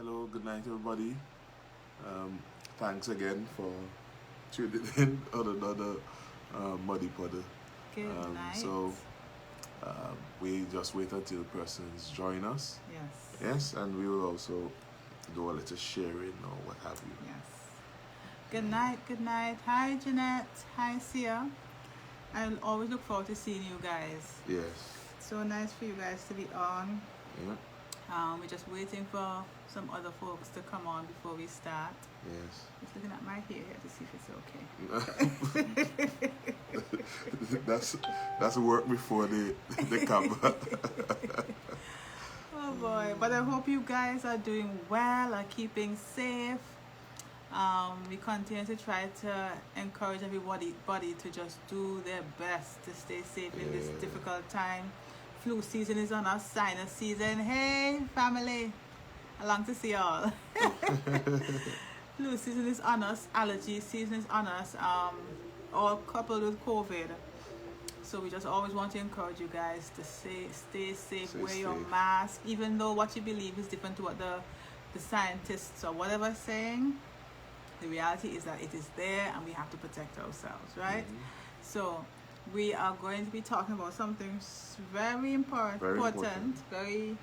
Hello, good night, everybody. Um, Thanks again for tuning in on another Muddy Podder. Good night. So we just wait until persons join us. Yes. Yes, and we will also do a little sharing or what have you. Yes. Good night. Good night. Hi, Jeanette. Hi, Sia. I always look forward to seeing you guys. Yes. So nice for you guys to be on. Yeah. We're just waiting for some other folks to come on before we start. Yes. Just looking at my hair here to see if it's okay. That's work before the camera. Oh boy, but I hope you guys are doing well, are keeping safe. We continue to try to encourage everybody to just do their best to stay safe in this difficult time. Flu season is on us, sinus season. Hey family, along to see y'all. Flu season is on us, allergy season is on us, all coupled with COVID. So we just always want to encourage you guys to stay safe, wear your mask, even though what you believe is different to what the scientists or whatever are saying. The reality is that it is there and we have to protect ourselves, right? Mm-hmm. So we are going to be talking about something very important, very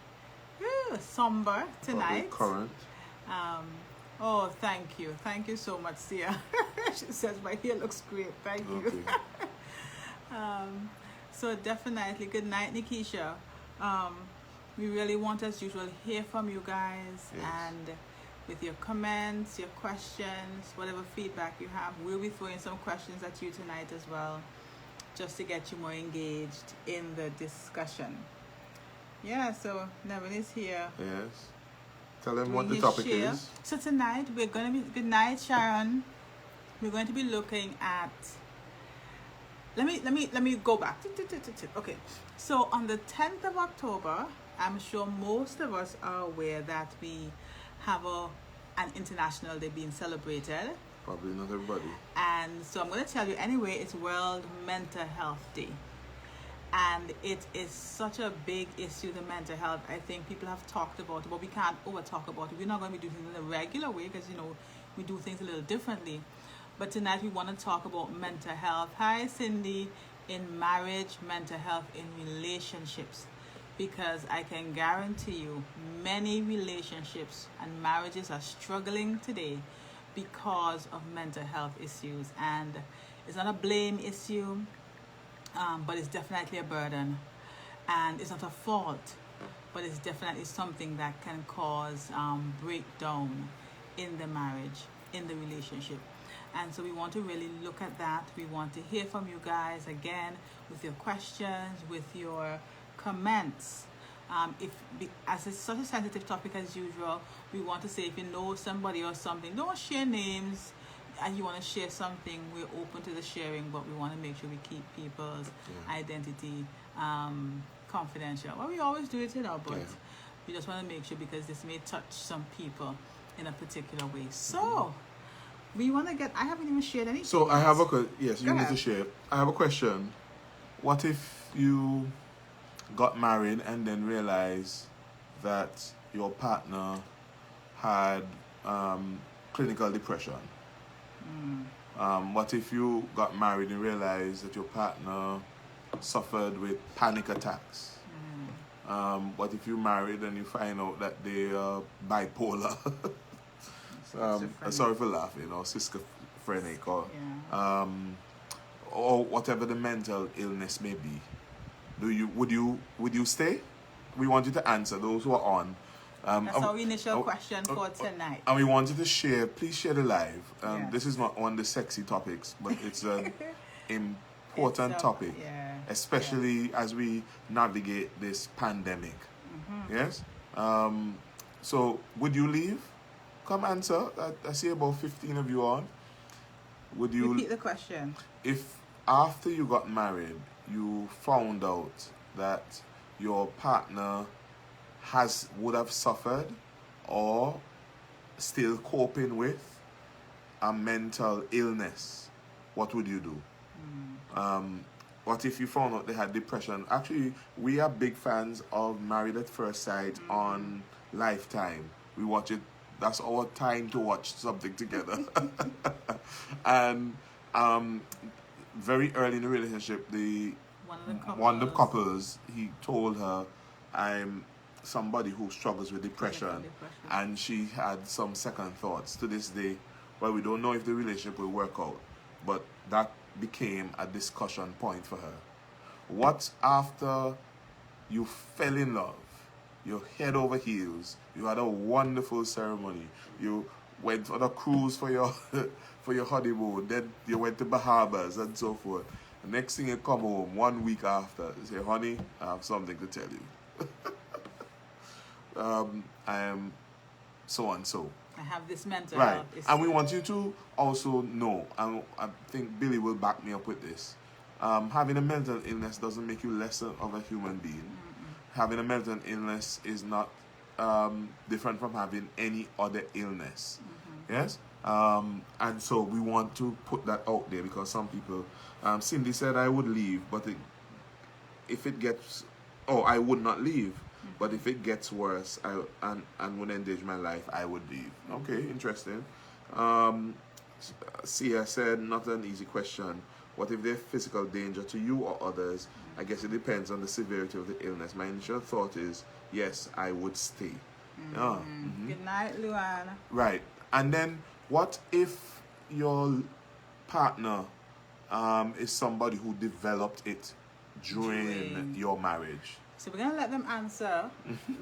somber tonight. Current. Oh, thank you so much, Sia. She says my hair looks great. Thank you. So definitely, good night, Nikisha. We really want, as usual, hear from you guys, and with your comments, your questions, whatever feedback you have. We'll be throwing some questions at you tonight as well, just to get you more engaged in the discussion. Yeah, so Nevin is here. Yes. Tell them what the topic is. So tonight we're going to be, good night, Sharon. We're going to be looking at, let me go back. Okay, so on the 10th of October, I'm sure most of us are aware that we have an international day being celebrated. Probably not everybody. And so I'm going to tell you anyway, it's World Mental Health Day. And it is such a big issue, the mental health. I think people have talked about it, but we can't over talk about it. We're not going to be doing it in a regular way because, we do things a little differently. But tonight we want to talk about mental health. Hi, Cindy. In marriage, mental health, in relationships. Because I can guarantee you many relationships and marriages are struggling today because of mental health issues. And it's not a blame issue, but it's definitely a burden. And it's not a fault, but it's definitely something that can cause breakdown in the marriage, in the relationship. And so we want to really look at that. We want to hear from you guys again with your questions, with your comments. As it's such a sensitive topic as usual, we want to say if you know somebody or something, don't share names, and you want to share something, we're open to the sharing, but we want to make sure we keep people's identity confidential. Well, we always do it, but we just want to make sure because this may touch some people in a particular way. So we want to I haven't even shared anything. So I have you need to share. I have a question. What if you got married and then realized that your partner had clinical depression? What if you got married and realized that your partner suffered with panic attacks? What if you married and you find out that they are bipolar? Sorry for laughing, or schizophrenic, or whatever the mental illness may be. Would you stay? We want you to answer, those who are on. That's our initial question for tonight. And we want you to share. Please share the live. This is not one of the sexy topics, but it's an important topic, especially as we navigate this pandemic. Yes. So would you leave? Come answer. I see about 15 of you on. Would you repeat the question? If after you got married, you found out that your partner would have suffered or still coping with a mental illness, what would you do? What if you found out they had depression? Actually, we are big fans of Married at First Sight on Lifetime. We watch it That's our time to watch something together. And very early in the relationship, one of the couples, he told her, I'm somebody who struggles with depression, and she had some second thoughts. To this day, well, we don't know if the relationship will work out, but that became a discussion point for her. What after you fell in love, you're head over heels, you had a wonderful ceremony, you went on a cruise for your for your honeymoon, then you went to Bahamas and so forth. The next thing you come home 1 week after, you say, honey, I have something to tell you. I am so and so. I have this mental right. health issue. And we want you to also know, and I think Billy will back me up with this, having a mental illness doesn't make you less of a human being. Mm-hmm. Having a mental illness is not different from having any other illness. Mm-hmm. Yes? And so we want to put that out there, because some people, Cindy said I would leave, but if it gets, I would not leave. But if it gets worse, and would engage my life, I would leave. Okay, interesting. Sia said, not an easy question. What if there's physical danger to you or others? I guess it depends on the severity of the illness. My initial thought is, yes, I would stay. Good night, Luana. Right. And then, what if your partner is somebody who developed it during your marriage? So we're gonna let them answer.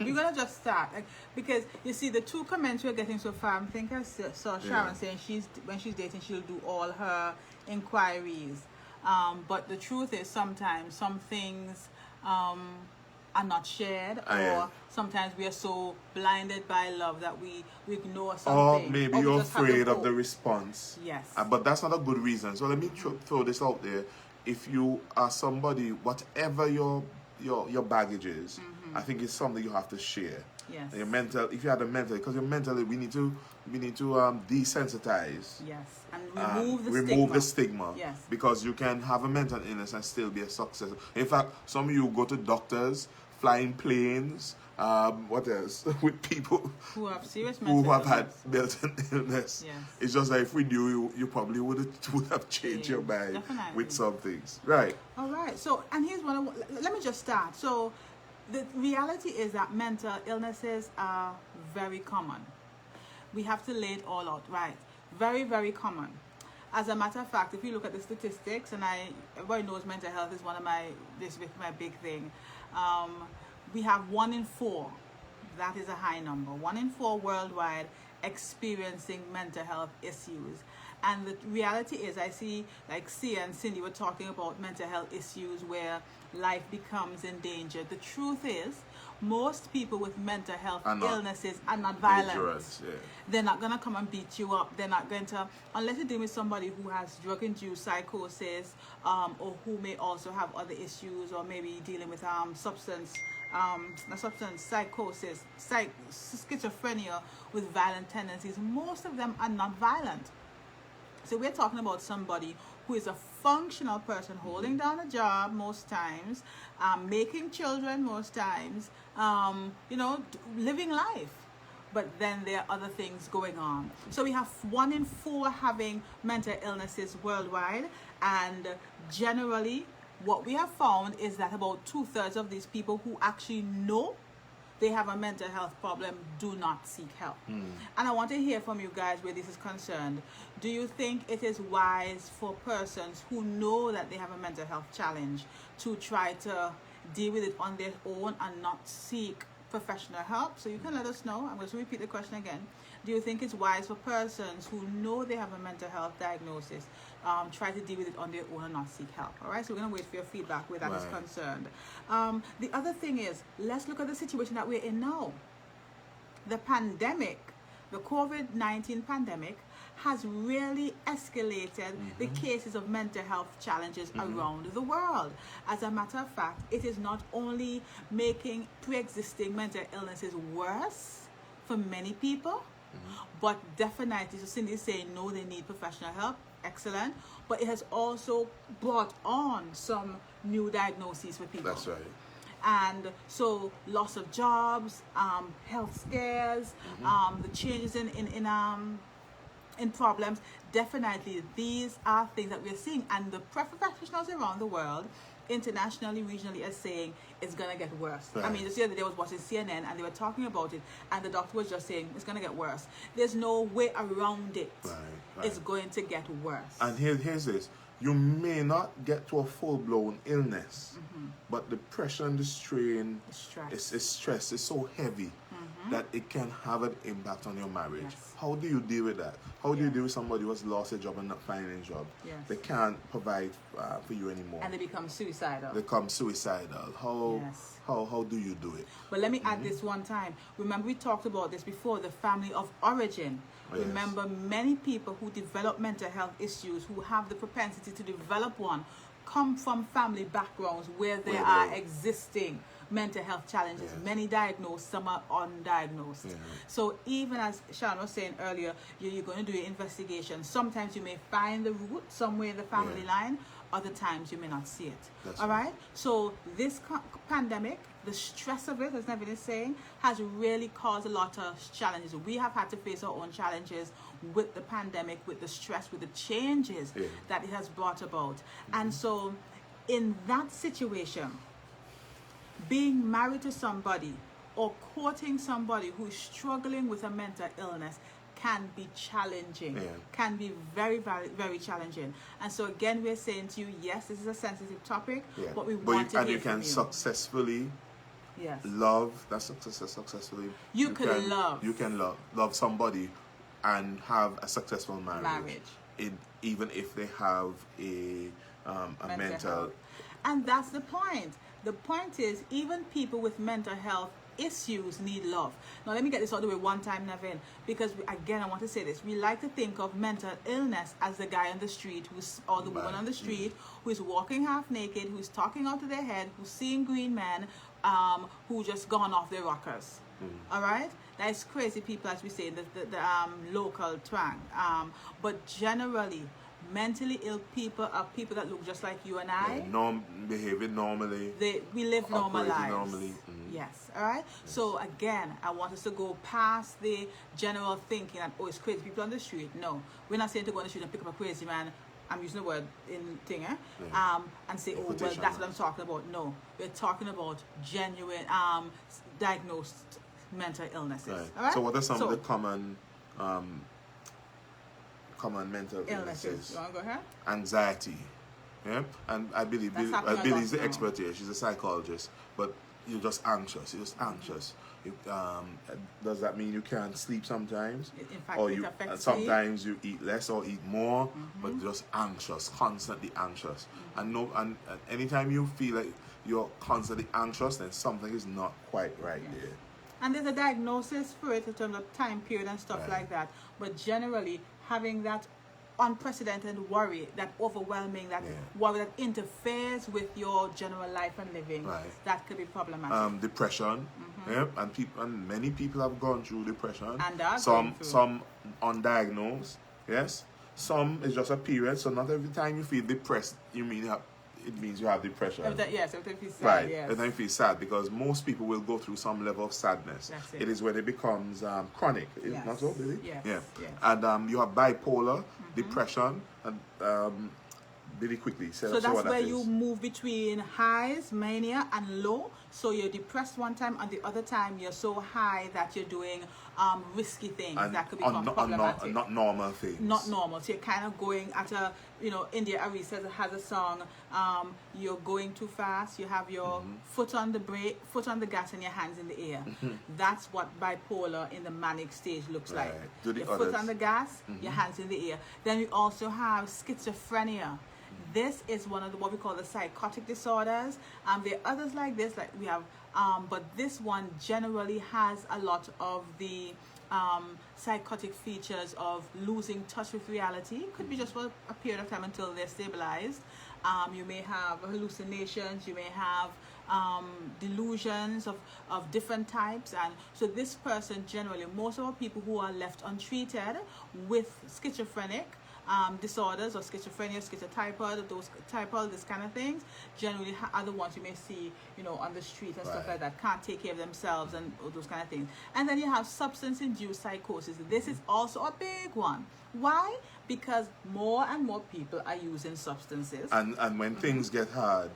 We're gonna just start, because you see the two comments we're getting so far. I think I saw Sharon saying when she's dating, she'll do all her inquiries. But the truth is, sometimes some things are not shared, or sometimes we are so blinded by love that we ignore something. Or maybe you're afraid of the response. Yes. But that's not a good reason. So let me throw this out there. If you are somebody, whatever your baggage is, I think it's something you have to share. Yes. Your mental, if you had a mental, because your mentally, we need to desensitize. Yes. And remove the stigma. Yes. Because you can have a mental illness and still be a success. In fact, some of you go to doctors, flying planes, what else? With people who have serious mental who have illness. had mental illness. Yes. It's just like, if we knew you probably would have changed your mind with some things. Right. All right. So, and here's let me just start. So, the reality is that mental illnesses are very common. We have to lay it all out, right? Very, very common. As a matter of fact, if you look at the statistics, and everybody knows mental health is one of my big thing. We have 1 in 4. That is a high number. 1 in 4 worldwide experiencing mental health issues. And the reality is, I see, like Sia and Cindy were talking about mental health issues where life becomes in danger. The truth is, most people with mental health illnesses are not violent. They're not going to come and beat you up. They're not going to, unless you're dealing with somebody who has drug-induced psychosis, or who may also have other issues, or maybe dealing with substance psychosis, schizophrenia with violent tendencies. Most of them are not violent. So we're talking about somebody who is a functional person, holding down a job most times, making children most times, living life. But then there are other things going on. So we have 1 in 4 having mental illnesses worldwide, and generally what we have found is that about 2/3 of these people who actually know they have a mental health problem do not seek help. And I want to hear from you guys where this is concerned. Do you think it is wise for persons who know that they have a mental health challenge to try to deal with it on their own and not seek professional help? So you can let us know. I'm going to repeat the question again. Do you think it's wise for persons who know they have a mental health diagnosis try to deal with it on their own and not seek help? All right, so we're going to wait for your feedback where that is concerned. The other thing is, let's look at the situation that we're in now. The pandemic, the COVID-19 pandemic, has really escalated the cases of mental health challenges around the world. As a matter of fact, it is not only making pre-existing mental illnesses worse for many people, but definitely, so Cindy is saying no, they need professional help. Excellent. But it has also brought on some new diagnoses for people. That's right. And so loss of jobs, health scares, the changes in problems, definitely these are things that we're seeing, and the professionals around the world, internationally, regionally, are saying it's gonna get worse. I mean, just the other day I was watching CNN and they were talking about it, and the doctor was just saying it's gonna get worse. There's no way around it. It's going to get worse. And here's this: you may not get to a full-blown illness, but the pressure and the strain, stress is so heavy that it can have an impact on your marriage. How do you deal with that? How do you deal with somebody who has lost a job and not finding a job? They can't provide for you anymore. And they become suicidal. How do you do it? But let me add this one time. Remember, we talked about this before, the family of origin. Remember, many people who develop mental health issues, who have the propensity to develop one, come from family backgrounds where there are existing mental health challenges. Many diagnosed, some are undiagnosed. So even as Sean was saying earlier, you're going to do your investigation. Sometimes you may find the root somewhere in the family line. Other times you may not see it. All right? So this pandemic, the stress of it, as Nevin is saying, has really caused a lot of challenges. We have had to face our own challenges with the pandemic, with the stress, with the changes that it has brought about. And so in that situation, being married to somebody or courting somebody who's struggling with a mental illness can be challenging, can be very, very, very challenging. And so again, we're saying to you, yes, this is a sensitive topic, but we want to hear from you. And you can successfully love, that's successfully. You can love somebody and have a successful marriage. Even if they have a mental health. And that's the point. The point is, even people with mental health issues need love. Now let me get this out of the way one time, Navin, because again I want to say this. We like to think of mental illness as the guy on the street or the woman on the street who is walking half naked, who's talking out of their head, who's seeing green men, who just gone off their rockers. All right, that is crazy people, as we say, the local twang. But generally, mentally ill people are people that look just like you and I. Behaving normally. We live normal lives. Normally. Yes, all right? So again, I want us to go past the general thinking that, oh, it's crazy people on the street. No, we're not saying to go on the street and pick up a crazy man, I'm using the word in thing, and say, oh, well, that's what I'm talking about. No, we're talking about genuine diagnosed mental illnesses. All right? So what are some of the common mental illnesses? You want to go ahead? Anxiety. And I believe Billy's the expert here. She's a psychologist. But you're just anxious. Does that mean you can't sleep sometimes? In fact, or it affects sometimes you eat less or eat more, but just anxious, constantly anxious. And anytime you feel like you're constantly anxious, then something is not quite right there. And there's a diagnosis for it in terms of time period and stuff like that. But generally, having that unprecedented worry, that overwhelming, that worry that interferes with your general life and living, that could be problematic. Depression, and many people have gone through depression. And are some undiagnosed, some is just a period. So not every time you feel depressed, it means you have depression. Every time you feel sad. Right. Every time you feel sad, because most people will go through some level of sadness. That's it. It is when it becomes chronic. Not so, Billy? Yes. And you have bipolar, depression, and really quickly. So that's where you move between highs, mania, and low. So you're depressed one time, and the other time you're so high that you're doing risky things and that could become problematic. Not normal things. Not normal. So you're kind of going at a, India Arie has a song, you're going too fast, you have your foot on the brake, foot on the gas, and your hands in the air. That's what bipolar in the manic stage looks like. Your foot on the gas, your hands in the air. Then we also have schizophrenia. This is one of what we call the psychotic disorders. There are others like this, like we have, but this one generally has a lot of the psychotic features of losing touch with reality. Could be just for a period of time until they're stabilized. You may have hallucinations, you may have delusions of different types, and so this person generally, most of our people who are left untreated with schizophrenic, disorders or schizophrenia, schizotypal, this kind of things, generally are the ones you may see, on the street and stuff Right. like that, can't take care of themselves and all those kind of things. And then you have substance-induced psychosis. This is also a big one. Why? Because more and more people are using substances. And when things get hard,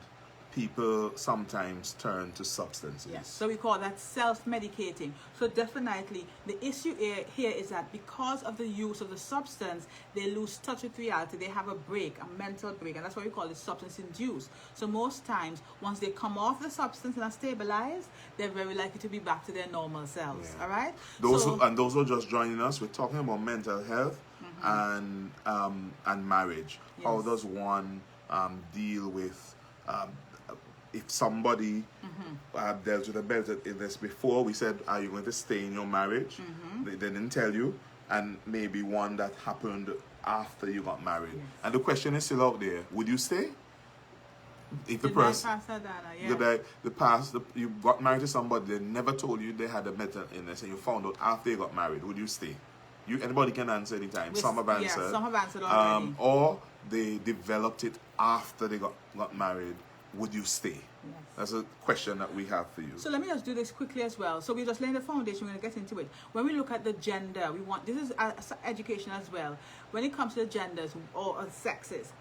people sometimes turn to substances. Yes. So we call that self-medicating. So definitely the issue here is that because of the use of the substance, they lose touch with reality. They have a break, a mental break, and that's why we call it substance-induced. So most times, once they come off the substance and are stabilized, they're very likely to be back to their normal selves. Yeah. All right? Those who are just joining us, we're talking about mental health and marriage. Yes. How does one deal with if somebody dealt with a mental illness before? We said, are you going to stay in your marriage? They didn't tell you. And maybe one that happened after you got married. Yes. And the question is still out there. Would you stay? If the Did person, Pastor Dana, you got married to somebody, they never told you they had a mental illness, and you found out after you got married, would you stay? Anybody can answer anytime. Some have answered. Yeah, some have answered already. Or they developed it after they got married. Would you stay? Yes. That's a question that we have for you. So let me just do this quickly as well. So we're just laying the foundation. We're going to get into it. When we look at the gender, this is education as well. When it comes to the genders or sexes,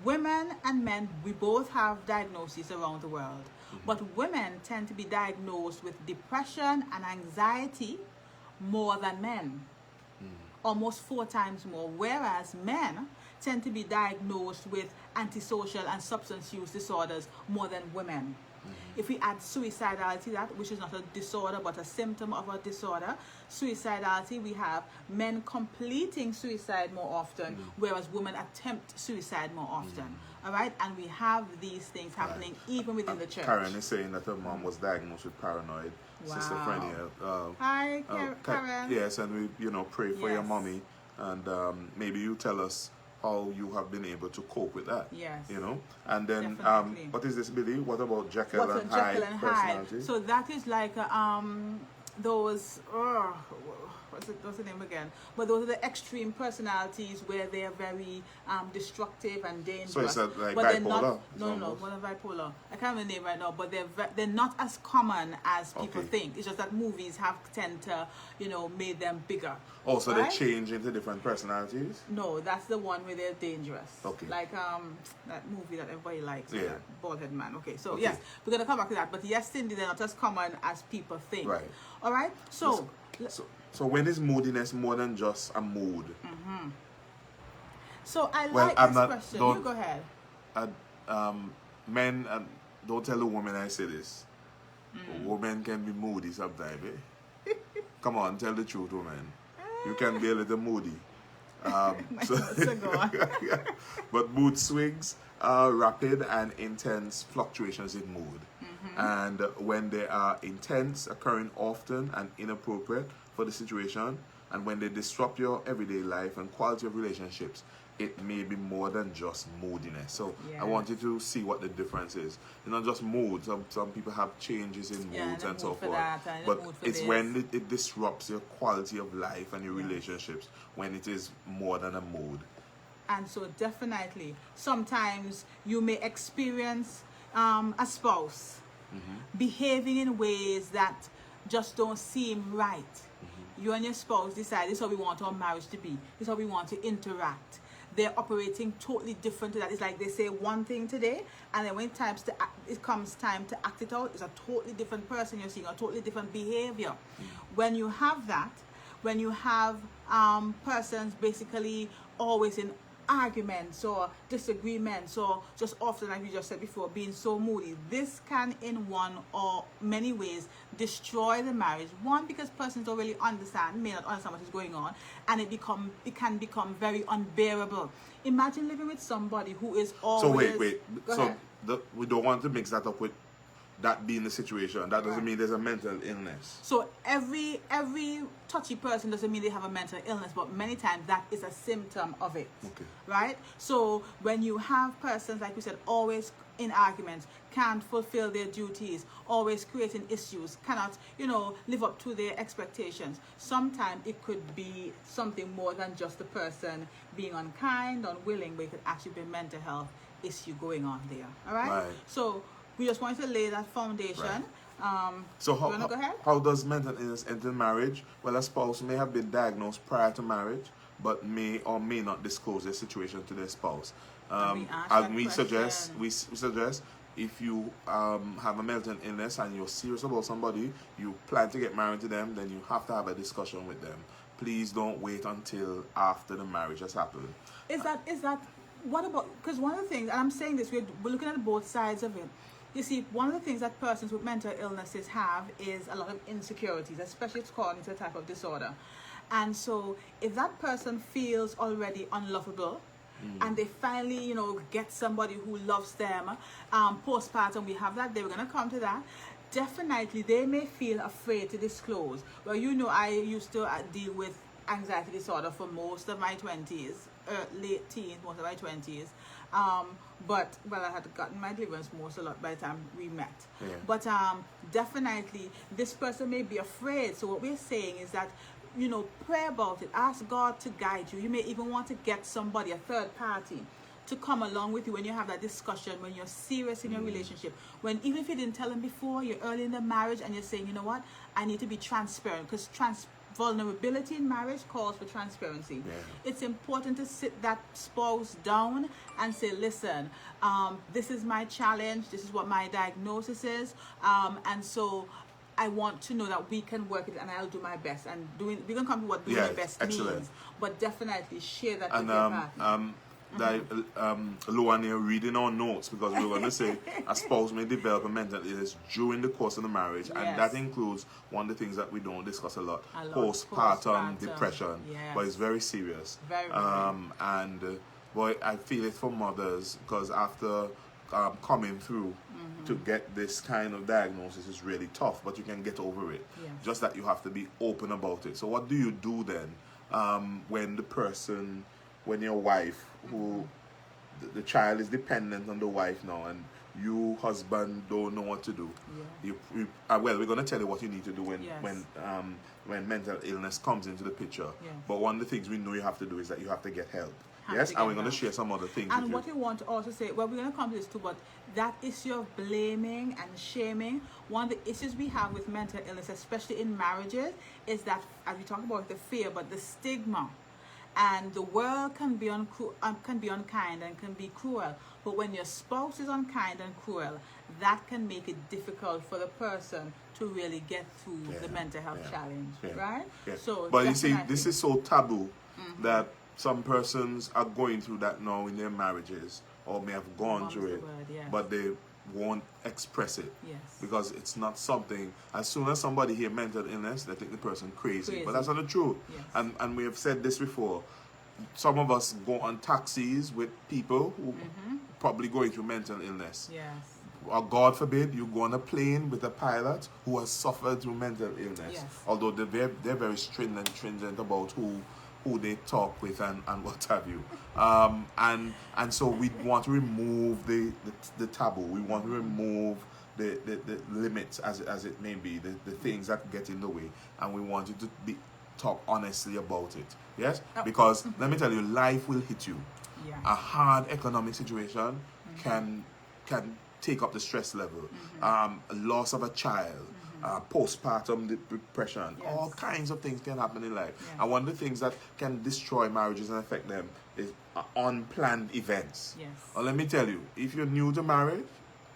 women and men, we both have diagnoses around the world. But women tend to be diagnosed with depression and anxiety more than men. Almost 4 times more. Whereas men tend to be diagnosed with antisocial and substance use disorders more than women. If we add suicidality, which is not a disorder but a symptom of a disorder, suicidality, we have men completing suicide more often, whereas women attempt suicide more often. All right, and we have these things happening even within the church. Karen is saying that her mom was diagnosed with paranoid schizophrenia. Hi, Karen. Yes, and we pray for your Yes. mommy, and maybe you tell us how you have been able to cope with that. Yes. And then Definitely. what is this, Billy? What about Jekyll What's and a Jekyll and Hyde Hyde? personality? So that is like those. What's the name again? But those are the extreme personalities where they are very destructive and dangerous. So it's like but bipolar? They're not, It's no, almost. more than bipolar. I can't remember the name right now, but they're not as common as people Okay. think. It's just that movies tend to made them bigger. Oh, so right? they change into different personalities? No, that's the one where they're dangerous. Okay. Like that movie that everybody likes, Yeah. that bald head man. Okay, so Okay. yes, we're gonna come back to that. But yes, Cindy, they're not as common as people think. Right. All right. So So when is moodiness more than just a mood? So I Well, like I'm this not- question. don't- You go ahead. Men, don't tell a woman I say this. Women can be moody sometimes, eh? Come on, tell the truth, woman. You can be a little moody. So go on. But mood swings are rapid and intense fluctuations in mood. And when they are intense, occurring often and inappropriate for the situation, and when they disrupt your everyday life and quality of relationships, it may be more than just moodiness. So I want you to see what the difference is. It's not just mood. Some people have changes in Yeah, moods and a and so mood for forth. that, and a But mood for it's this. when it disrupts your quality of life and your relationships, when it is more than a mood. And so definitely, sometimes you may experience a spouse behaving in ways that just don't seem right. You and your spouse decide this is how we want our marriage to be. This is how we want to interact. They're operating totally different to that. It's like they say one thing today, and then when it comes time to act it out, it's a totally different person you're seeing, a totally different behavior. When you have that, when you have persons basically always in arguments or disagreements, or just often, like we just said before, being so moody, this can in one or many ways destroy the marriage. One, because persons don't really may not understand what is going on, and it can become very unbearable. Imagine living with somebody who is always... So wait. Go So ahead. we don't want to mix that up with that being the situation. That doesn't Right. mean there's a mental illness. So every touchy person doesn't mean they have a mental illness, but many times that is a symptom of it. Okay. Right? So when you have persons, like we said, always in arguments, can't fulfill their duties, always creating issues, cannot, live up to their expectations. Sometimes it could be something more than just the person being unkind, unwilling, but it could actually be a mental health issue going on there. All right? So we just want to lay that foundation. So you want to go ahead? How does mental illness enter marriage? Well, a spouse may have been diagnosed prior to marriage, but may or may not disclose their situation to their spouse. And we suggest if you have a mental illness and you're serious about somebody, you plan to get married to them, then you have to have a discussion with them. Please don't wait until after the marriage has happened. Is that what about, because one of the things, and I'm saying this, we're looking at both sides of it. You see, one of the things that persons with mental illnesses have is a lot of insecurities, especially it's according to a type of disorder. And so if that person feels already unlovable, and they finally, get somebody who loves them, postpartum, we have that, they were going to come to that. Definitely, they may feel afraid to disclose. Well, I used to deal with anxiety disorder for most of my 20s, late teens, most of my 20s. But I had gotten my deliverance most a lot by the time we met. Yeah. But definitely, this person may be afraid. So what we're saying is that, pray about it. Ask God to guide you. You may even want to get somebody, a third party, to come along with you when you have that discussion, when you're serious in your relationship. When even if you didn't tell them before, you're early in the marriage and you're saying, you know what, I need to be transparent, because vulnerability in marriage calls for transparency. Yeah. It's important to sit that spouse down and say, listen, this is my challenge, this is what my diagnosis is, and so I want to know that we can work it, and I'll do my best. And we can come to what doing my best means, but definitely share that with your partner. Luan here reading our notes, because we're going to say a spouse may develop a mental illness during the course of the marriage, and that includes one of the things that we don't discuss a lot, postpartum depression. Yes. But it's very serious. Very. And boy, I feel it for mothers, because after coming through to get this kind of diagnosis is really tough, but you can get over it. Yes. Just that you have to be open about it. So what do you do then when your wife, who the child is dependent on the wife now, and you husband don't know what to do? Yeah. We're going to tell you what you need to do when mental illness comes into the picture. Yes. But one of the things we know you have to do is that you have to get help. Yes, and we're going to share some other things and with what you. we want to also say, well, we're going to come to this too, but that issue of blaming and shaming, one of the issues we have with mental illness, especially in marriages, is that, as we talk about the fear, but the stigma. And the world can be unkind and can be cruel. But when your spouse is unkind and cruel, that can make it difficult for the person to really get through the mental health challenge, right? Yeah. So, but you see, this is so taboo that some persons are going through that now in their marriages, or may have gone through it, but they won't express it. Yes. Because it's not something, as soon as somebody hear mental illness, they think the person crazy. But that's not the truth. Yes. And we have said this before. Some of us go on taxis with people who probably going through mental illness. Yes. Or God forbid, you go on a plane with a pilot who has suffered through mental illness. Yes. Although they're very stringent about who they talk with and what have you. And so we want to remove the taboo. We want to remove the limits, as it may be, the things that get in the way. And we want you to talk honestly about it. Yes? Because let me tell you, life will hit you. Yeah. A hard economic situation can take up the stress level. A loss of a child. Postpartum depression, all kinds of things can happen in life. And one of the things that can destroy marriages and affect them is unplanned events. Yes. Let me tell you, if you're new to marriage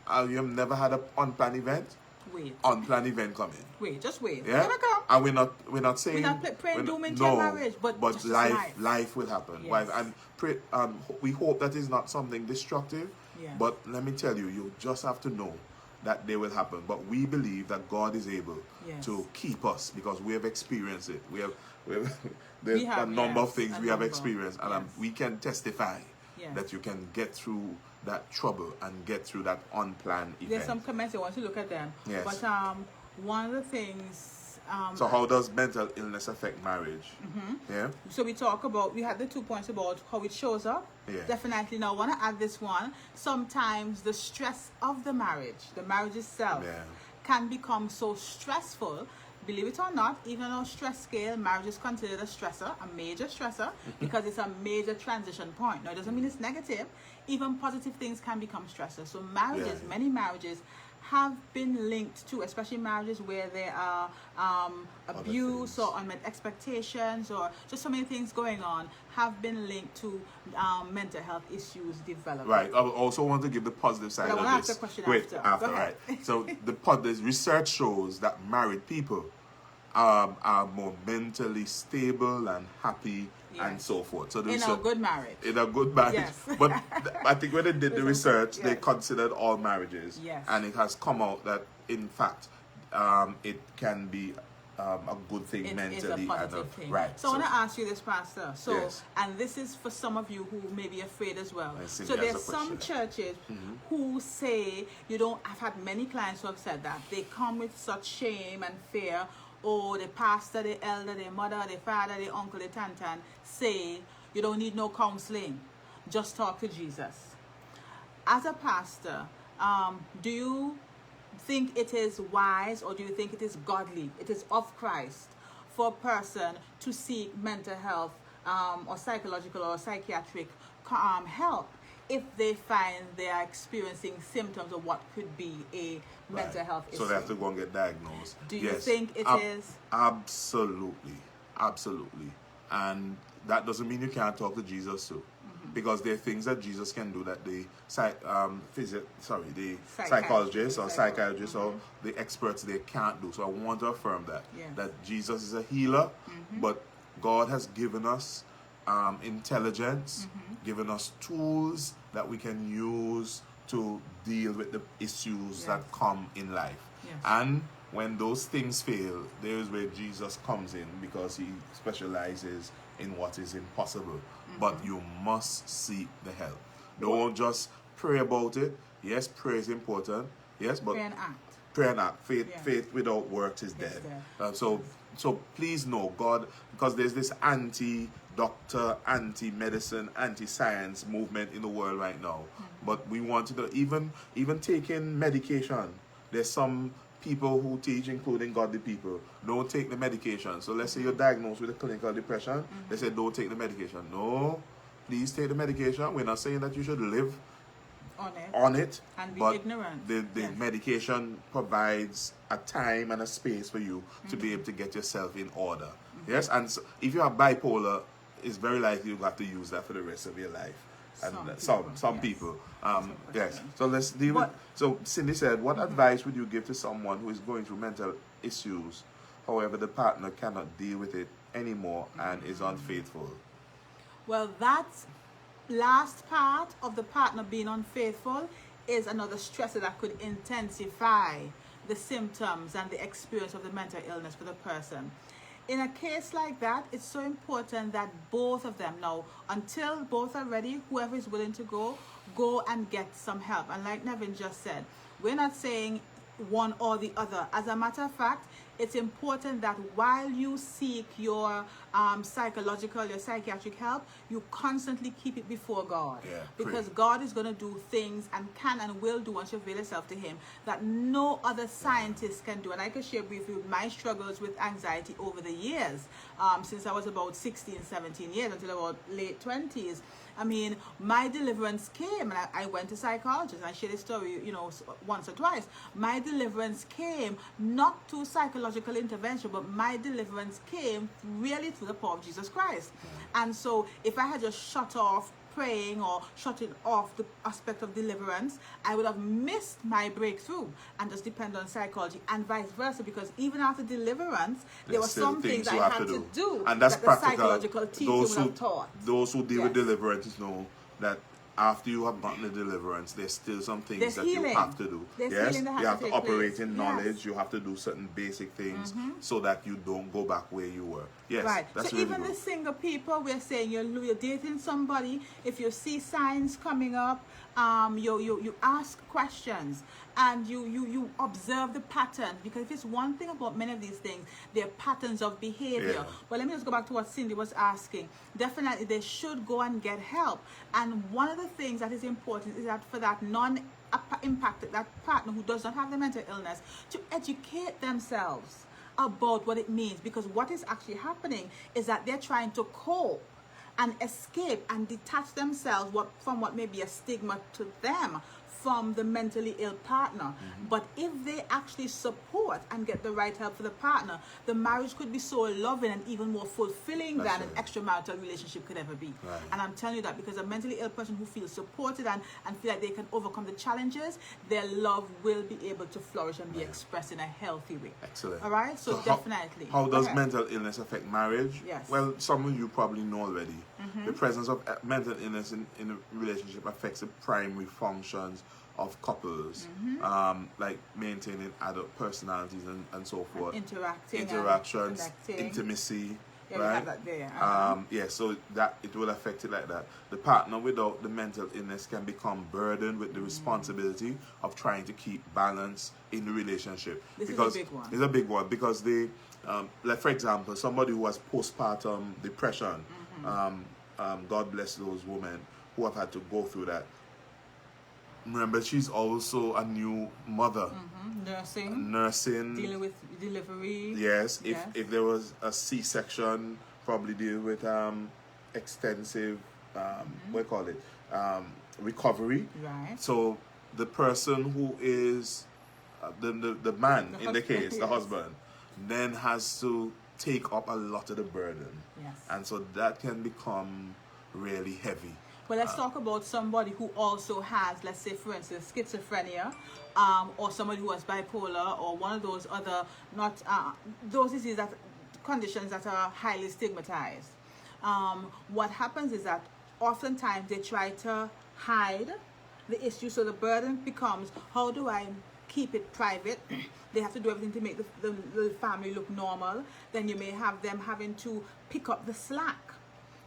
and you have never had an unplanned event, unplanned event coming. Just wait. Yeah. And we're not saying we're not praying doom into your marriage, but life will happen. Yes. And we hope that is not something destructive. Yes. But let me tell you, you just have to know that they will happen. But we believe that God is able to keep us, because we have experienced it. There's a number of things we have experienced, and we can testify that you can get through that trouble and get through that unplanned event. There's some comments I want to look at them. Yes. But one of the things So how does mental illness affect marriage? Yeah. So we had the 2 points about how it shows up. Yeah. Definitely. Now I want to add this one. Sometimes the stress of the marriage itself, can become so stressful. Believe it or not, even on our stress scale, marriage is considered a stressor, a major stressor, because it's a major transition point. Now, it doesn't mean it's negative. Even positive things can become stressors. So many marriages have been linked to, especially marriages where there are abuse or unmet expectations or just so many things going on, have been linked to mental health issues developing. Right. I also want to give the positive side of this. I want to ask a question after. Right. So the research shows that married people are more mentally stable and happy and so forth. So in a good marriage. In a good marriage. Yes. But I think when they did the research, they considered all marriages. Yes. And it has come out that, in fact, it can be a good thing mentally. It's a positive thing. Right. So I want to ask you this, Pastor. So, and this is for some of you who may be afraid as well. So there's some churches who say, I've had many clients who have said that. They come with such shame and fear. Or the pastor, the elder, the mother, the father, the uncle, the tantan say, you don't need no counseling. Just talk to Jesus. As a pastor, do you think it is wise, or do you think it is godly, it is of Christ, for a person to seek mental health or psychological or psychiatric help if they find they are experiencing symptoms of what could be a mental health issue? So they have to go and get diagnosed. Do you think it is? Absolutely. Absolutely. And that doesn't mean you can't talk to Jesus too. Because there are things that Jesus can do that the psychologists or psychiatrists or the experts, they can't do. So I want to affirm that Jesus is a healer, but God has given us intelligence, given us tools that we can use to deal with the issues that come in life. And when those things fail, there is where Jesus comes in, because he specializes in what is impossible. But you must seek the help. Don't just pray about it. Yes, prayer is important. Yes, but pray and act. Pray and act. Faith without works is dead. So please know God, because there's this anti-doctor, anti-medicine, anti-science movement in the world right now. But we want to know, even taking medication, there's some people who teach, including godly people, don't take the medication. So let's say you're diagnosed with a clinical depression, they say don't take the medication. No, please take the medication. We're not saying that you should live on it and be but ignorant. The medication provides a time and a space for you to be able to get yourself in order. Yes, and so if you have bipolar, it's very likely you'll have to use that for the rest of your life. And some people. Yes. So let's deal with. So Cindy said, what advice would you give to someone who is going through mental issues, however the partner cannot deal with it anymore and is unfaithful? Well, that last part of the partner being unfaithful is another stressor that could intensify the symptoms and the experience of the mental illness for the person. In a case like that, it's so important that both of them, now, until both are ready, whoever is willing to go and get some help. And like Nevin just said, we're not saying one or the other. As a matter of fact, it's important that while you seek your psychological, your psychiatric help, you constantly keep it before God. Because God is going to do things and can and will do once you avail yourself to him that no other scientist can do. And I can share briefly my struggles with anxiety over the years, since I was about 16, 17 years until about late 20s. I mean, my deliverance came, and I went to psychologists, and I shared this story, once or twice. My deliverance came not through psychological intervention, but my deliverance came really through the power of Jesus Christ. And so if I had just shut off praying or shutting off the aspect of deliverance, I would have missed my breakthrough and just depend on psychology, and vice versa, because even after deliverance, there were some things I had to do and that's that practical. The psychological teaching would have taught. Those who deal with deliverance know that after you have gotten the deliverance, there's still some things that you have to do. You have to operate in knowledge. You have to do certain basic things so that you don't go back where you were. Yes, that's so really even good. the single people, we're saying you're dating somebody, if you see signs coming up, you ask questions, and you observe the patterns, because if it's one thing about many of these things, they're patterns of behavior. Yeah. But let me just go back to what Cindy was asking. Definitely they should go and get help. And one of the things that is important is that for that non-impacted, that partner who does not have the mental illness, to educate themselves about what it means, because what is actually happening is that they're trying to cope and escape and detach themselves from what may be a stigma to them from the mentally ill partner. But if they actually support and get the right help for the partner, the marriage could be so loving and even more fulfilling That's than right. an extramarital relationship could ever be. Right. And I'm telling you that because a mentally ill person who feels supported and feel like they can overcome the challenges, their love will be able to flourish and be expressed in a healthy way. Excellent. All right? So definitely. How does Okay. mental illness affect marriage? Yes. Well, some of you probably know already. The presence of mental illness in a relationship affects the primary functions of couples, like maintaining adult personalities and so forth. and Interactions, connecting. intimacy, Yeah, we right? have that there. Yeah, so that it will affect it like that. The partner without the mental illness can become burdened with the responsibility of trying to keep balance in the relationship. This is a because big one. It's a big one because they, like for example, somebody who has postpartum depression. God bless those women who have had to go through that. Remember, she's also a new mother. Nursing. Dealing with delivery. Yes, Yes. if there was a C-section, probably deal with extensive, what do you call it, recovery. Right. So the person who is the man The in the husband, case, the yes. husband, then has to take up a lot of the burden. Yes. And so that can become really heavy. Well, let's talk about somebody who also has, let's say, for instance, schizophrenia, or somebody who has bipolar, or one of those other those diseases, conditions that are highly stigmatized. What happens is that oftentimes they try to hide the issue, so the burden becomes, how do I keep it private? They have to do everything to make the family look normal. Then you may have them having to pick up the slack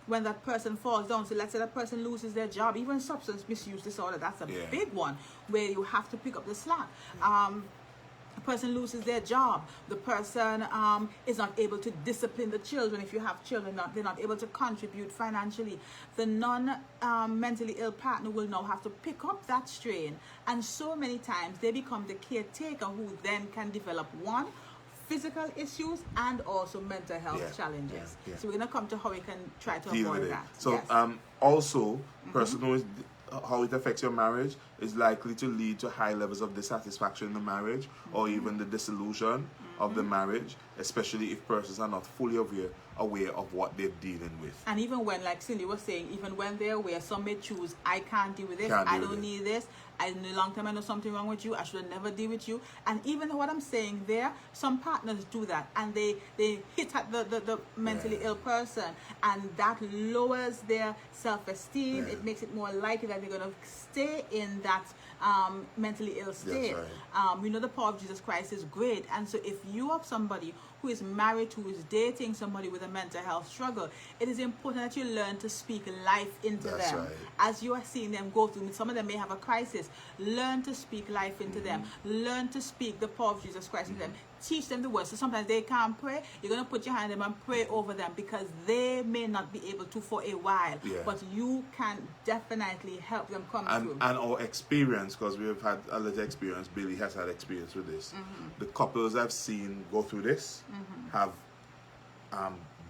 when that person falls down. So let's say that person loses their job, even substance misuse disorder, that's a big one, where you have to pick up the slack. The person loses their job, the person is not able to discipline the children. If you have children, they're not able to contribute financially. The non-mentally ill partner will now have to pick up that strain, and so many times they become the caretaker, who then can develop physical issues and also mental health challenges. Yeah. So we're going to come to how we can try to Deal avoid with it. that. So Yes. also, person who is how it affects your marriage is likely to lead to high levels of dissatisfaction in the marriage, or even the dissolution of the marriage, especially if persons are not fully aware of what they're dealing with. And even when, like Cindy was saying, even when they're aware, some may choose, I can't deal with this, Can't I deal don't with it. need this, in the long term I know something wrong with you, I should never deal with you. And even what I'm saying there, some partners do that, and they hit at the mentally ill person, and that lowers their self-esteem. It makes it more likely that they're going to stay in that mentally ill state. Right. We know the power of Jesus Christ is great, and so if you are somebody who is married, who is dating somebody with a mental health struggle, it is important that you learn to speak life into That's them. right. As you are seeing them go through, some of them may have a crisis, learn to speak life into them. Learn to speak the power of Jesus Christ into them. Teach them the word. So sometimes they can't pray, you're going to put your hand on them and pray over them, because they may not be able to for a while, but you can definitely help them come through. And our experience, because we've had a little experience, Billy has had experience with this. The couples I've seen go through this have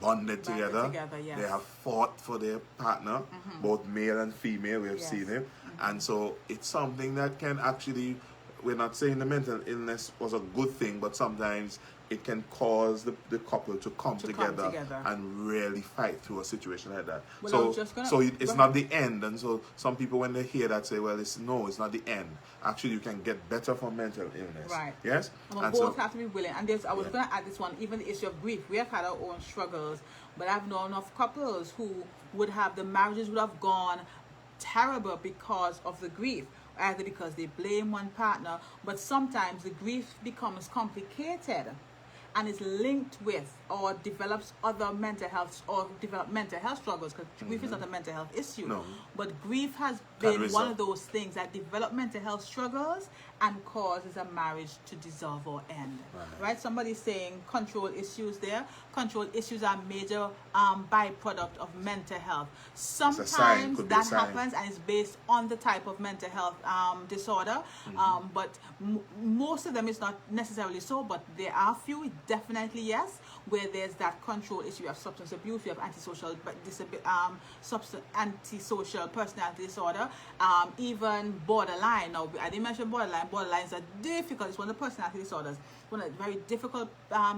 bonded together. Yes. They have fought for their partner, both male and female. We have seen it. And so it's something that can actually, we're not saying the mental illness was a good thing, but sometimes it can cause the couple to come together and really fight through a situation like that. Well, it's not the end. And so some people, when they hear that, say, well, it's not the end. Actually, you can get better from mental illness. Right. Yes? And both have to be willing. And I was going to add this one, even the issue of grief. We have had our own struggles, but I've known of couples who the marriages would have gone terrible because of the grief, either because they blame one partner, but sometimes the grief becomes complicated, and is linked with or develops other mental health or develop mental health struggles, because grief is not a mental health issue, No. but grief has Can been one result. of those things that develop mental health struggles and causes a marriage to dissolve or end. Right? Somebody's saying control issues there. Control issues are major byproduct of mental health. Sometimes could be a that sign. happens and it's based on the type of mental health disorder, but most of them is not necessarily so, but there are few, definitely yes, where there's that control issue. You have substance abuse, you have antisocial antisocial personality disorder, even borderline. Now, I didn't mention borderline. Borderlines are difficult. It's one of the personality disorders, one of the very difficult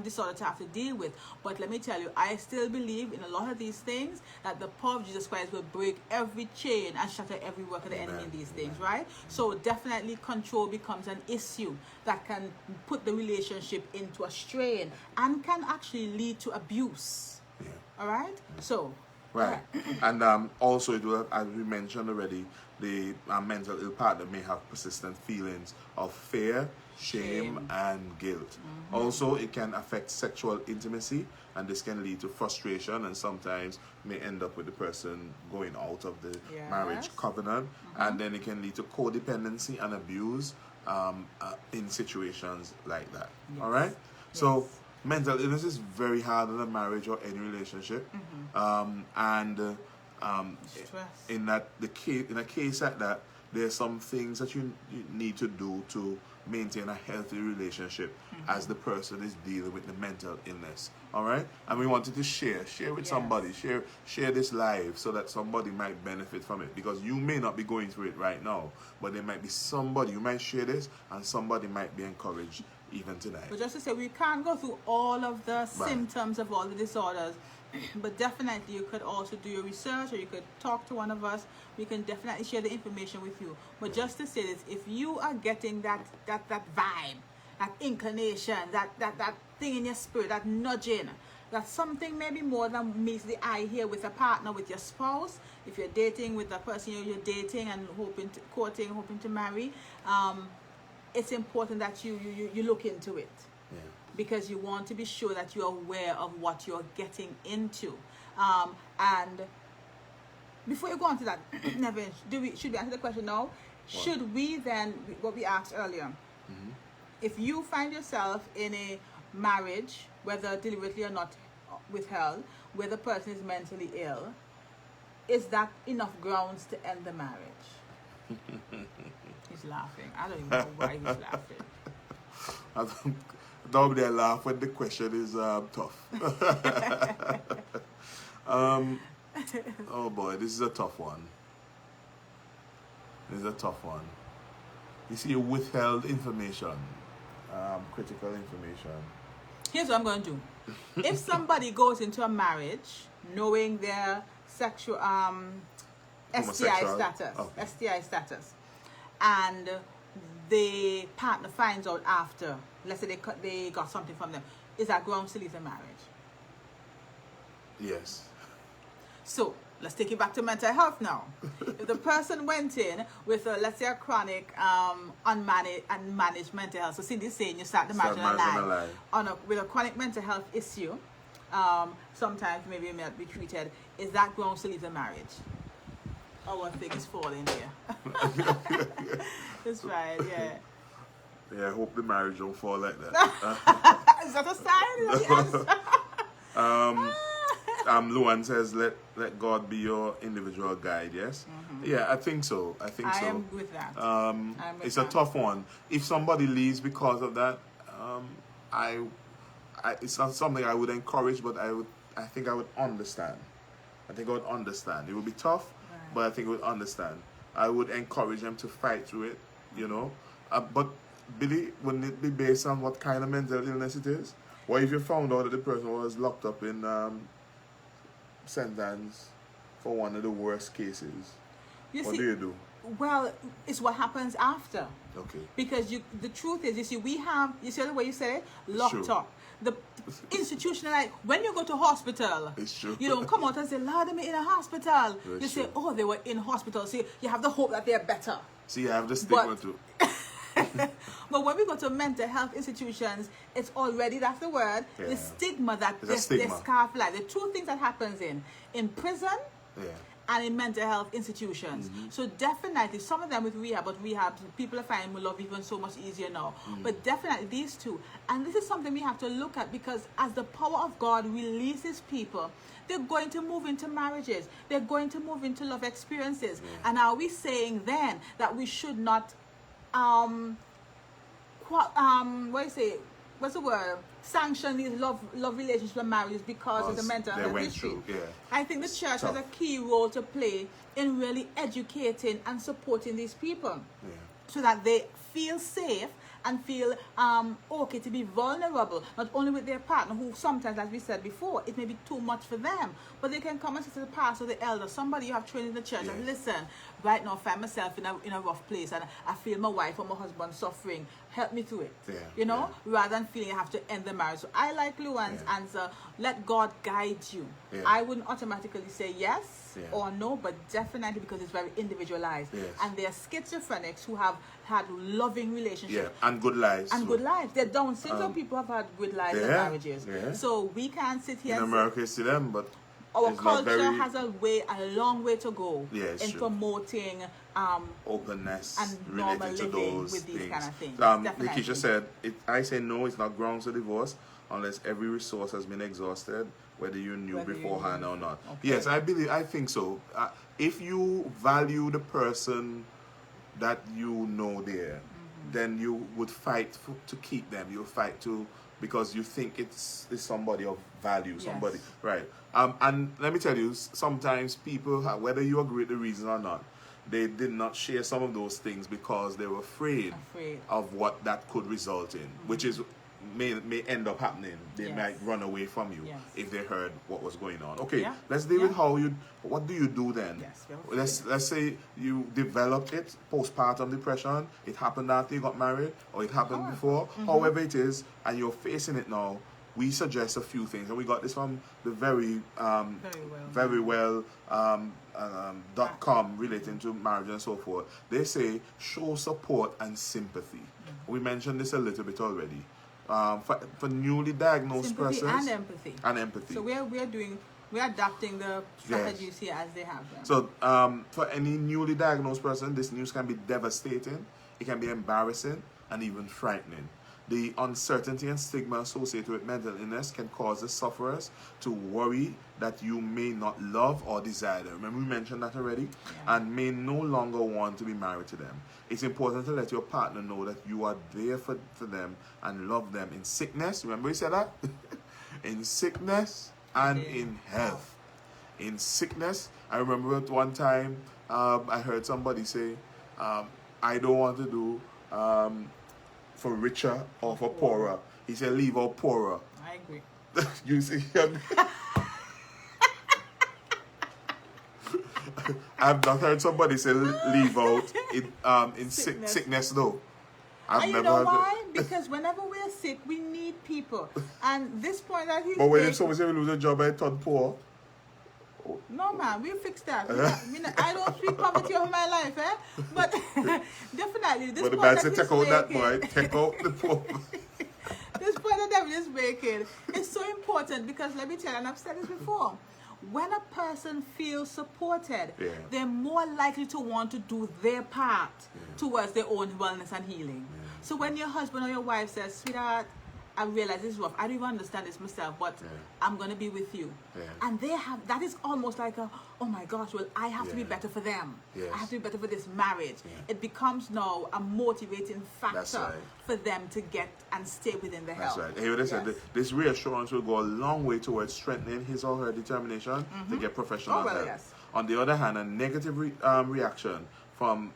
disorder to have to deal with. But let me tell you, I still believe in a lot of these things that the power of Jesus Christ will break every chain and shatter every work of the enemy in these things, right? So definitely control becomes an issue that can put the relationship into a strain and can actually lead to abuse. Yeah. All right? So, Right. And also, it will, as we mentioned already, the mental ill partner may have persistent feelings of fear, shame, and guilt. Also, it can affect sexual intimacy, and this can lead to frustration, and sometimes may end up with the person going out of the marriage covenant, and then it can lead to codependency and abuse in situations like that. All right? So, mental illness is very hard in a marriage or any relationship, in a case like that, there's some things that you need to do to maintain a healthy relationship as the person is dealing with the mental illness. All right, and we wanted to share with somebody, share this live so that somebody might benefit from it, because you may not be going through it right now, but there might be somebody, you might share this and somebody might be encouraged even tonight. But just to say, we can't go through all of the symptoms of all the disorders, but definitely you could also do your research, or you could talk to one of us. We can definitely share the information with you. But just to say this, if you are getting that vibe, that inclination, that thing in your spirit, that nudging, that something maybe more than meets the eye here with a partner, with your spouse, if you're dating with the person you're dating and hoping to marry, it's important that you look into it, because you want to be sure that you're aware of what you're getting into. And before you go on to that, Nevin, should we answer the question now? What? Should we then, what we asked earlier, if you find yourself in a marriage, whether deliberately or not withheld, where the person is mentally ill, is that enough grounds to end the marriage? He's laughing. I don't even know why he's laughing. Nobody laugh when the question is tough. Oh boy, this is a tough one. You see, withheld information, critical information. Here's what I'm going to do. If somebody goes into a marriage knowing their sexual STI status, and the partner finds out after, let's say they got something from them, is that grounds to leave the marriage? Yes. So let's take it back to mental health now. If the person went in with let's say a chronic unmanaged mental health, so Cindy's saying you start the marriage with a chronic mental health issue, sometimes maybe it may not be treated, is that grounds to leave the marriage? Our thing is falling here. That's right, yeah. Yeah, I hope the marriage don't fall like that. Is that a sign? Yes. Luan says, let God be your individual guide, yes? Yeah, I think so. I am with that. It's a tough one. If somebody leaves because of that, it's not something I would encourage, but I think I would understand. It would be tough, but I think I would understand. I would encourage them to fight through it, you know. But Billy, wouldn't it be based on what kind of mental illness it is? What if you found out that the person was locked up in sentence for one of the worst cases? What do you do? Well, it's what happens after. Okay. Because the truth is, you see the way you said it, locked up. The institutionalized, when you go to hospital, it's true. You don't come out and say, Lord, I'm in a hospital. That's say, oh, they were in hospital. See, you have the hope that they're better. See, I have the stigma too. But when we go to mental health institutions, it's already, that's the word, Yeah. the stigma that It's a stigma. this scarf life. The two things that happens in prison Yeah. and in mental health institutions. So definitely, some of them with rehab, but rehab, people are finding love even so much easier now. But definitely these two. And this is something we have to look at, because as the power of God releases people, they're going to move into marriages. They're going to move into love experiences. And are we saying then that we should not, what do you say? What's the word? Sanction these love relationships and marriages because of the mental they health went history. through, yeah. I think the church has a Tough. key role to play in really educating and supporting these people, Yeah. so that they feel safe and feel okay to be vulnerable, not only with their partner, who sometimes, as we said before, it may be too much for them, but they can come and say to the pastor, the elder, somebody you have trained in the church, and Yes. listen, right now I find myself in a rough place, and I feel my wife or my husband suffering. Help me through it. Yeah, You know, rather than feeling I have to end the marriage. So I like Luan's Yeah. answer, let God guide you. Yeah. I wouldn't automatically say yes Yeah. or no, but definitely, because it's very individualized. Yes. And there are schizophrenics who have had loving relationships. Yeah. And good lives. And too. good lives. They're Down syndrome people have had good lives and yeah, marriages. yeah. So we can't sit here In and America, you see them, but our it's not culture very has a long way to go Yeah, it's in true. promoting openness and related normal to living those with these things. kind of things. Nikisha Definitely. said, I say no, it's not grounds for divorce unless every resource has been exhausted, whether you knew Whether you beforehand knew. or not. Okay. Yes, I think so. If you value the person that you know there, then you would fight to keep them. You'll fight because you think it's somebody of value, Yes. somebody, right? And let me tell you, sometimes people, whether you agree with the reason or not, they did not share some of those things because they were afraid of what that could result in, which is may end up happening. They Yes. might run away from you Yes. if they heard what was going on. Okay, Yeah. let's deal with Yeah. what do you do then? Yes, we have a Let's say you developed it, postpartum depression, it happened after you got married, or it happened before, however it is, and you're facing it now. We suggest a few things, and we got this from the very well .com relating to marriage and so forth. They say show support and sympathy. We mentioned this a little bit already. For newly diagnosed sympathy persons and empathy. So we're adapting the strategies here as they have them. So for any newly diagnosed person, this news can be devastating. It can be embarrassing and even frightening. The uncertainty and stigma associated with mental illness can cause the sufferers to worry that you may not love or desire them. Remember we mentioned that already? Yeah. And may no longer want to be married to them. It's important to let your partner know that you are there for them and love them in sickness. Remember we said that? In sickness and in health. In sickness, I remember at one time I heard somebody say, I don't want to do for richer or for poorer. He said, leave out poorer. I agree. You see, I've not heard somebody say leave out in sickness though. I've And never you know heard why? Because whenever we're sick, we need people. And this point that he's But when making, if someone say we lose a job, I turn poor. no man, we'll fix that. I don't speak poverty over my life, But definitely, this But the point man that said he's take out that making- boy, take out the poor. This point that David is making is so important, because let me tell you, and I've said this before, when a person feels supported, they're more likely to want to do their part towards their own wellness and healing. So when your husband or your wife says, sweetheart, I realize this is rough, I don't even understand this myself, but I'm going to be with you. And they have, that is almost like oh my gosh, well, I have to be better for them. Yes. I have to be better for this marriage. It becomes now a motivating factor for them to get and stay within the health. That's right. Hey, what I said, this reassurance will go a long way towards strengthening his or her determination to get professional help. Yes. On the other hand, a negative reaction from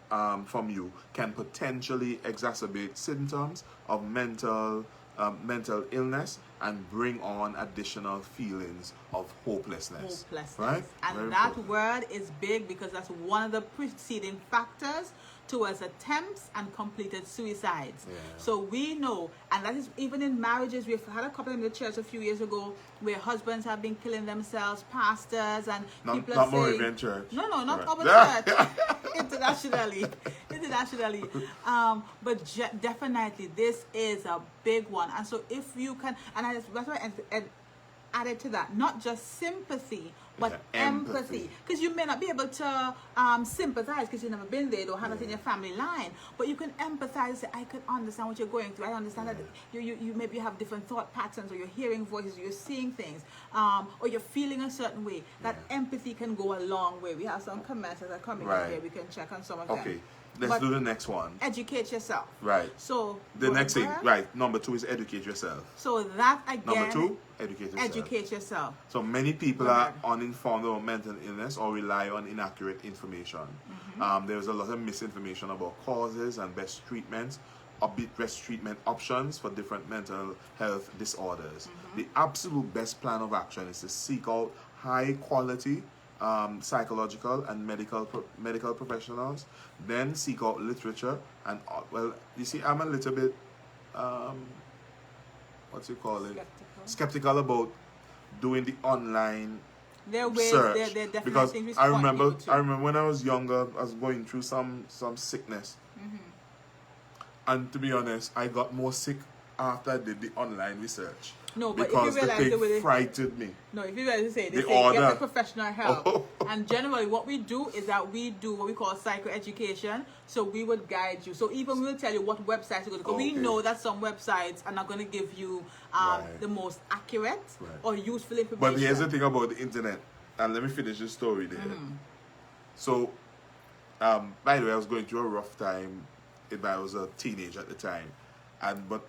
you can potentially exacerbate symptoms of mental illness and bring on additional feelings of hopelessness. Right? And Very that important. word is big, because that's one of the preceding factors towards attempts and completed suicides. So we know, and that is even in marriages. We've had a couple in the church a few years ago where husbands have been killing themselves, pastors, and people are saying, Moravian Church. No, not Right. our church. Internationally. In internationally. But definitely, this is a big one. And so if you can, and that's why I added to that, not just sympathy, but empathy. Because you may not be able to sympathize because you've never been there, don't have it in your family line, but you can empathize and say, I can understand what you're going through. I understand that you maybe have different thought patterns, or you're hearing voices, or you're seeing things, or you're feeling a certain way. That empathy can go a long way. We have some comments that are coming in here. We can check on some of them. Okay. Let's do the next one. Educate yourself. Right. So the next thing, right, number 2 is educate yourself. So that again. Number 2, educate yourself. Educate yourself. So many people are uninformed about mental illness or rely on inaccurate information. There's a lot of misinformation about causes and best treatments, best treatment options for different mental health disorders. The absolute best plan of action is to seek out high quality psychological and medical professionals, then seek out literature. And well, you see, I'm a little bit skeptical about doing the online search, because I remember when I was younger, I was going through some sickness, and to be honest, I got more sick after I did the online research. No, but because if you realize the thing frightened me. No, if you realize they say get the professional help. And generally what we do is that we do what we call psychoeducation. So we would guide you. So even we'll tell you what websites to go to. Because we know that some websites are not going to give you the most accurate or useful information. But here's the thing about the internet. And let me finish the story there. So, by the way, I was going through a rough time. I was a teenager at the time. But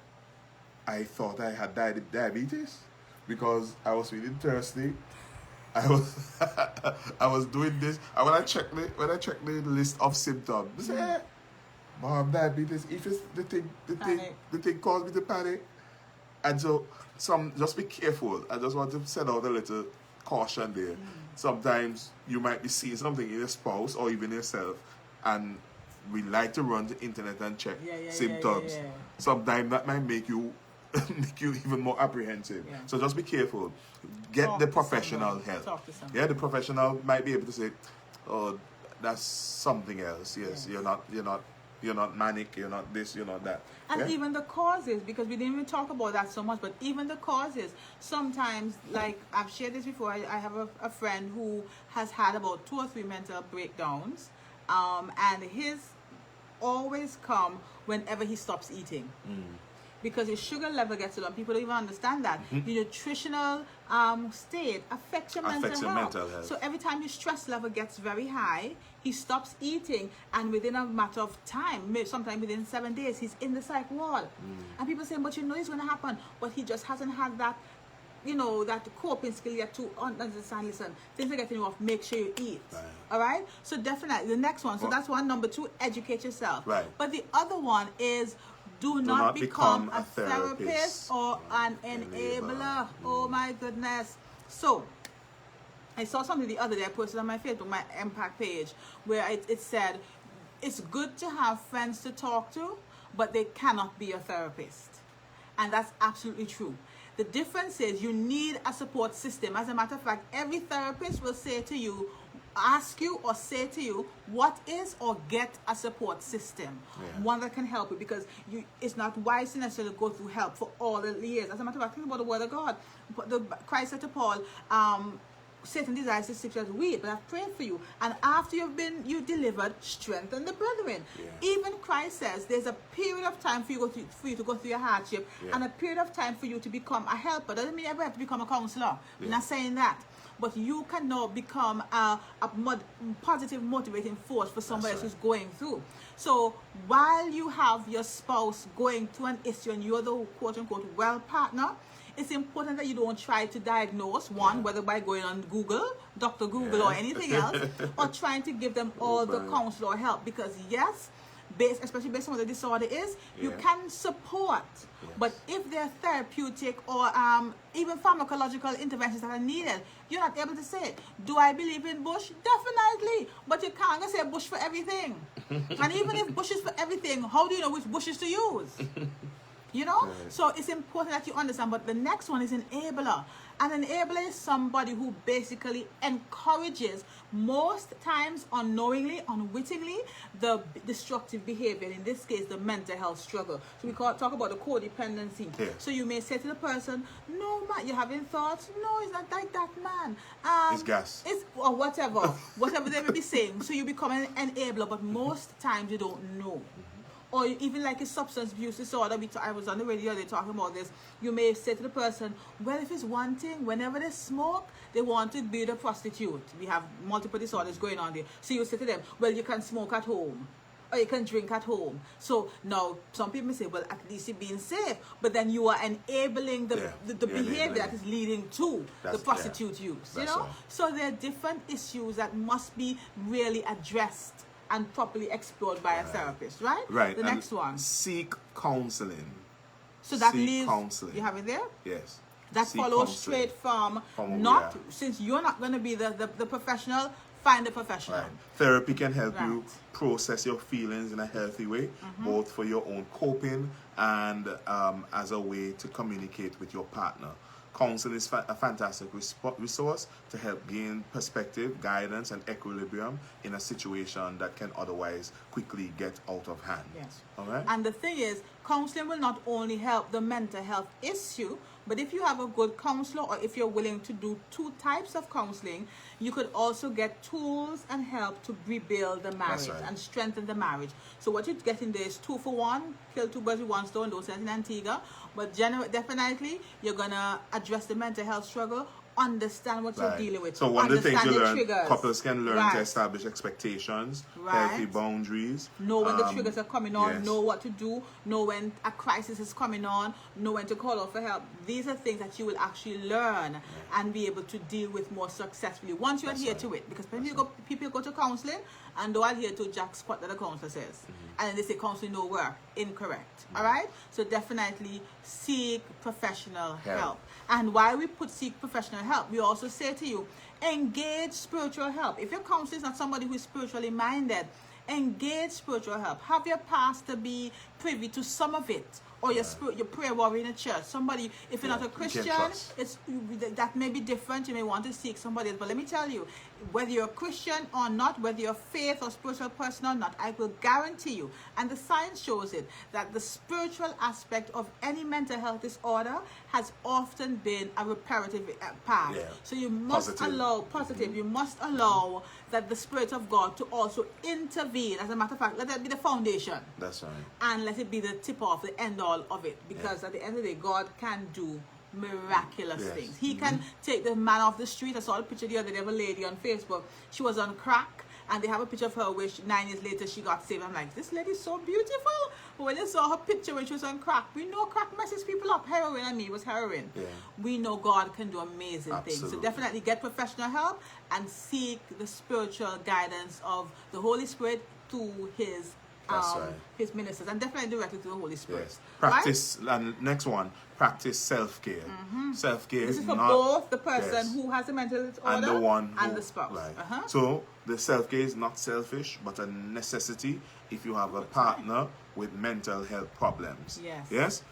I thought I had diabetes because I was feeling thirsty. I was doing this. And when I checked the list of symptoms, I said, Mom, diabetes. If it's the thing caused me to panic. And so just be careful. I just want to send out a little caution there. Sometimes you might be seeing something in your spouse or even yourself, and we like to run the internet and check symptoms. Sometimes that might make you even more apprehensive. So just be careful. Get the professional help. Talk to someone. The professional might be able to say, "Oh, that's something else. Yes, you're not manic. You're not this. You're not that." And even the causes, because we didn't even talk about that so much, but even the causes, sometimes, like I've shared this before, I have a friend who has had about 2 or 3 mental breakdowns, and his always come whenever he stops eating. Because his sugar level gets low. People don't even understand that. The nutritional state affects your mental health. So every time his stress level gets very high, he stops eating, and within a matter of time, sometimes within 7 days, he's in the psych ward. And people say, but it's going to happen. But he just hasn't had that, that coping skill yet to understand, listen, things are getting off, make sure you eat. All right? So definitely, the next one. So that's one. Number 2, educate yourself. But the other one is, do not become a therapist or an enabler. Oh my goodness. So, I saw something the other day I posted on my Facebook, my Impact page, where it said, it's good to have friends to talk to, but they cannot be a therapist. And that's absolutely true. The difference is you need a support system. As a matter of fact, every therapist will say to you, ask you or say to you, what is or get a support system, one that can help you, because it's not wise to necessarily go through help for all the years. As a matter of fact, think about the word of God. Christ said to Paul, Satan desires to sift you as wheat, but I've prayed for you, and after you delivered, strengthen the brethren. Even Christ says there's a period of time for you to go through your hardship, and a period of time for you to become a helper. Doesn't mean you ever have to become a counselor. We're not saying that. But you can now become a positive motivating force for somebody else who's going through. So while you have your spouse going through an issue and you're the quote-unquote well partner, it's important that you don't try to diagnose whether by going on Google, Dr. Google or anything else, or trying to give them all the counsel or help. Because especially based on what the disorder is, you can support. But if they're therapeutic or even pharmacological interventions that are needed, you're not able to say, do I believe in Bush? Definitely. But you can't say Bush for everything. And even if Bush is for everything, how do you know which Bushes to use? You know, Right. so it's important that you understand. But the next one is enabler. An enabler is somebody who basically encourages, most times unknowingly, unwittingly, the destructive behavior. In this case, the mental health struggle. So we talk about the codependency. Yeah. So you may say to the person, "No, man, you're having thoughts. No, it's not like that, man. It's gas. It's or whatever they may be saying." So you become an enabler, but most times you don't know. Or even like a substance abuse disorder, I was on the radio, they're talking about this. You may say to the person, well, if it's one thing, whenever they smoke, they want to be the prostitute. We have multiple disorders going on there. So you say to them, well, you can smoke at home, or you can drink at home. So now some people say, well, at least you're being safe. But then you are enabling the behavior that is leading to the prostitute use. You know? Right. So there are different issues that must be really addressed and properly explored by a therapist, right? Right. The next one. Seek counseling. So that Seek leaves, counseling. you have it there? Yes. That Seek follows counseling. straight from Yeah. since you're not going to be the professional, find a professional. Right. Therapy can help you Right. process your feelings in a healthy way, both for your own coping and as a way to communicate with your partner. Counseling is a fantastic resource to help gain perspective, guidance, and equilibrium in a situation that can otherwise quickly get out of hand. Yes. All right? And the thing is, counseling will not only help the mental health issue, but if you have a good counselor, or if you're willing to do 2 types of counseling, you could also get tools and help to rebuild the marriage right. and strengthen the marriage. So what you get in there is 2 for 1, kill 2 birds with 1 stone, those in Antigua. But definitely, you're going to address the mental health struggle, understand what you're dealing with. So one of the things you learn, triggers. couples can learn Right. to establish expectations, Right. healthy boundaries. Know when the triggers are coming on, yes. know what to do, know when a crisis is coming on, know when to call out for help. These are things that you will actually learn and be able to deal with more successfully once you adhere to it. Because people go to counseling and don't adhere to Jack Spot that the counselor says. And then they say counseling no work. Incorrect. All right? So definitely seek professional help. And while we seek professional help, we also say to you, engage spiritual help. If your counselor is not somebody who is spiritually minded, engage spiritual help. Have your pastor be privy to some of it, or your prayer warrior in a church. Somebody, if you're not a Christian, that may be different. You may want to seek somebody else. But let me tell you, whether you're a Christian or not, whether you're a faith or spiritual person or not, I will guarantee you, and the science shows it, that the spiritual aspect of any mental health disorder has often been a reparative path. Yeah. So you must allow you must allow that the Spirit of God to also intervene. As a matter of fact, let that be the foundation. That's right. And let it be the tip off, the end all of it. Because at the end of the day, God can do miraculous things. He can take the man off the street. I saw a picture the other day of a lady on Facebook. She was on crack, and they have a picture of her where 9 years later she got saved. I'm like, this lady's so beautiful. But when they saw her picture when she was on crack, we know crack messes people up. Heroin, it was heroin. Yeah. We know God can do amazing things. So definitely get professional help and seek the spiritual guidance of the Holy Spirit through his his ministers, and definitely directly to the Holy Spirit. Yes. Practice, and next one, practice self-care. Self-care This is for not, both the person who has a mental disorder and the one and the spouse. Right. So the self-care is not selfish, but a necessity if you have a partner with mental health problems. Yes.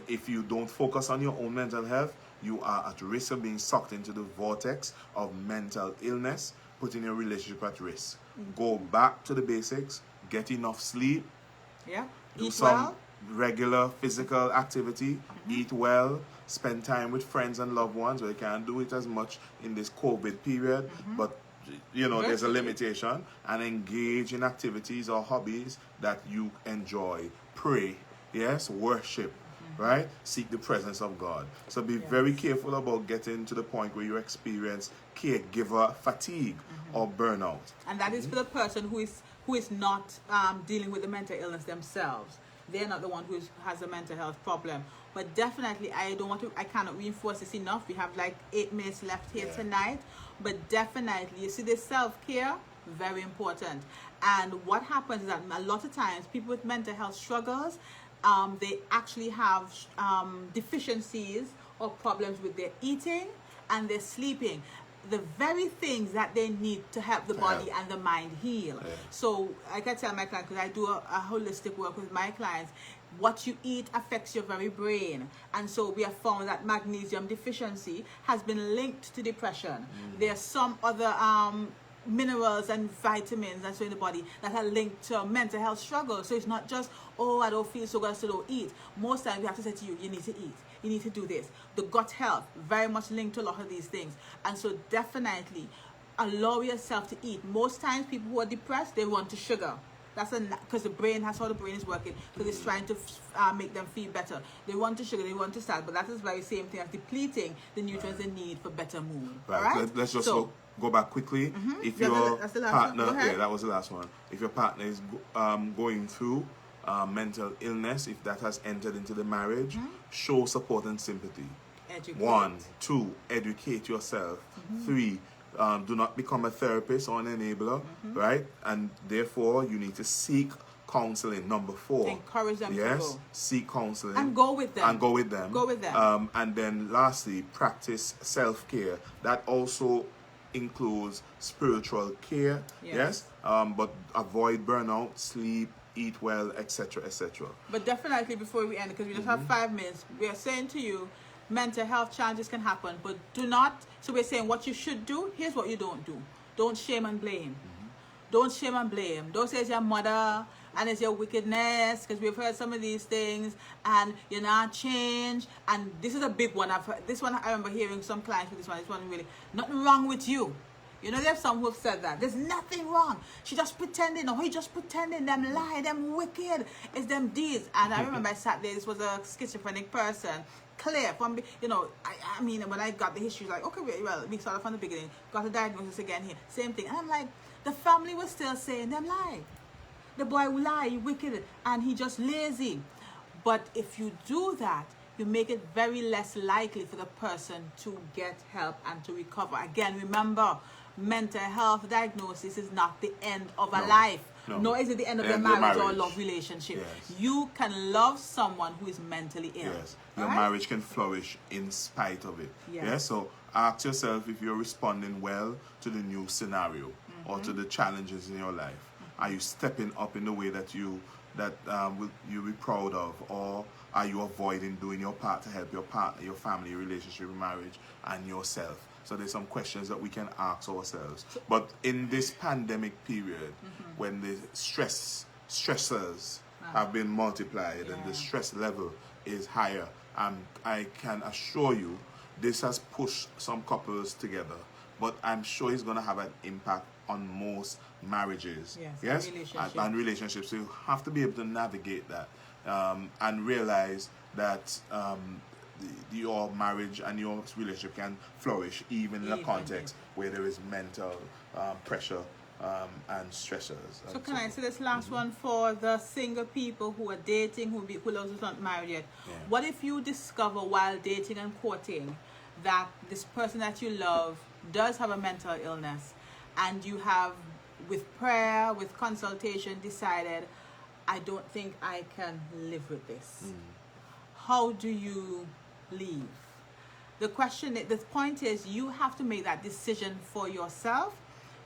If you don't focus on your own mental health, you are at risk of being sucked into the vortex of mental illness, putting your relationship at risk. Go back to the basics. Get enough sleep. Yeah. Do Eat some well. regular physical activity. Eat well. Spend time with friends and loved ones. We can't do it as much in this COVID period, but there's a limitation. And engage in activities or hobbies that you enjoy. Pray. Yes. Worship. Right? Seek the presence of God. So be very careful about getting to the point where you experience caregiver fatigue or burnout. And that is for the person who is not dealing with the mental illness themselves. They're not the one who has a mental health problem. But definitely, I cannot reinforce this enough. We have like 8 minutes left here tonight. But definitely, you see, this self-care, very important. And what happens is that a lot of times, people with mental health struggles, they actually have deficiencies or problems with their eating and their sleeping. The very things that they need to help the body and the mind heal. So like I tell my clients, because I do a holistic work with my clients, what you eat affects your very brain. And so we have found that magnesium deficiency has been linked to depression. There are some other minerals and vitamins and so in the body that are linked to mental health struggles. So it's not just, oh, I don't feel so good, so don't eat. Most times we have to say to you, you need to eat. You need to do this. The gut health, very much linked to a lot of these things. And so definitely allow yourself to eat. Most times people who are depressed, they want to sugar. That's because the brain, that's how the brain is working, because it's trying to make them feel better. They want to sugar, they want to salt, but that is the very same thing as depleting the nutrients they need for better mood. Right. All right? Let's just go back quickly. If your partner, that was the last one. If your partner is going through mental illness, if that has entered into the marriage, show support and sympathy. Educate. 1, 2, educate yourself. 3, do not become a therapist or an enabler, right? And therefore, you need to seek counseling. Number 4, encourage them to go. Seek counseling and go with them. Go with them. And then lastly, practice self-care. That also includes spiritual care. Yes. But avoid burnout, sleep, eat well, etc., etc. But definitely, before we end, because we just have 5 minutes, we are saying to you, mental health challenges can happen, but do not. So we're saying what you should do. Here's what you don't do. Don't shame and blame. Don't shame and blame. Don't say it's your mother and it's your wickedness, because we've heard some of these things and you're not changed. And this is a big one. I've heard this one. I remember hearing some clients with this one. This one really, nothing wrong with you. You know, there's some who have said that. There's nothing wrong. She just pretending. Or he just pretending. Them lie. Them wicked. It's them deeds. And I remember I sat there. This was a schizophrenic person. Clear from, you know, I mean, when I got the history, like, okay, well, we started from the beginning. Got a diagnosis again here. Same thing. And I'm like, the family was still saying them lie. The boy will lie. He wicked. And he just lazy. But if you do that, you make it very less likely for the person to get help and to recover. Again, remember, mental health diagnosis is not the end of a life. Nor is it the end of your marriage or love relationship. Yes. You can love someone who is mentally ill. Yes. Your marriage can flourish in spite of it. Yes. So ask yourself if you're responding well to the new scenario or to the challenges in your life. Are you stepping up in the way that you'll be proud of, or are you avoiding doing your part to help your partner, your family, your relationship, your marriage, and yourself? So there's some questions that we can ask ourselves. But in this pandemic period, when the stressors have been multiplied and the stress level is higher, I can assure you this has pushed some couples together. But I'm sure it's going to have an impact on most marriages. Yes? And relationships. So you have to be able to navigate that and realize that your marriage and your relationship can flourish even in a context where there is mental pressure and stressors. So can I say this last one for the single people who are dating, who are not married yet? What if you discover while dating and courting that this person that you love does have a mental illness, and you have, with prayer, with consultation, decided, I don't think I can live with this? How do you leave? The point is, you have to make that decision for yourself.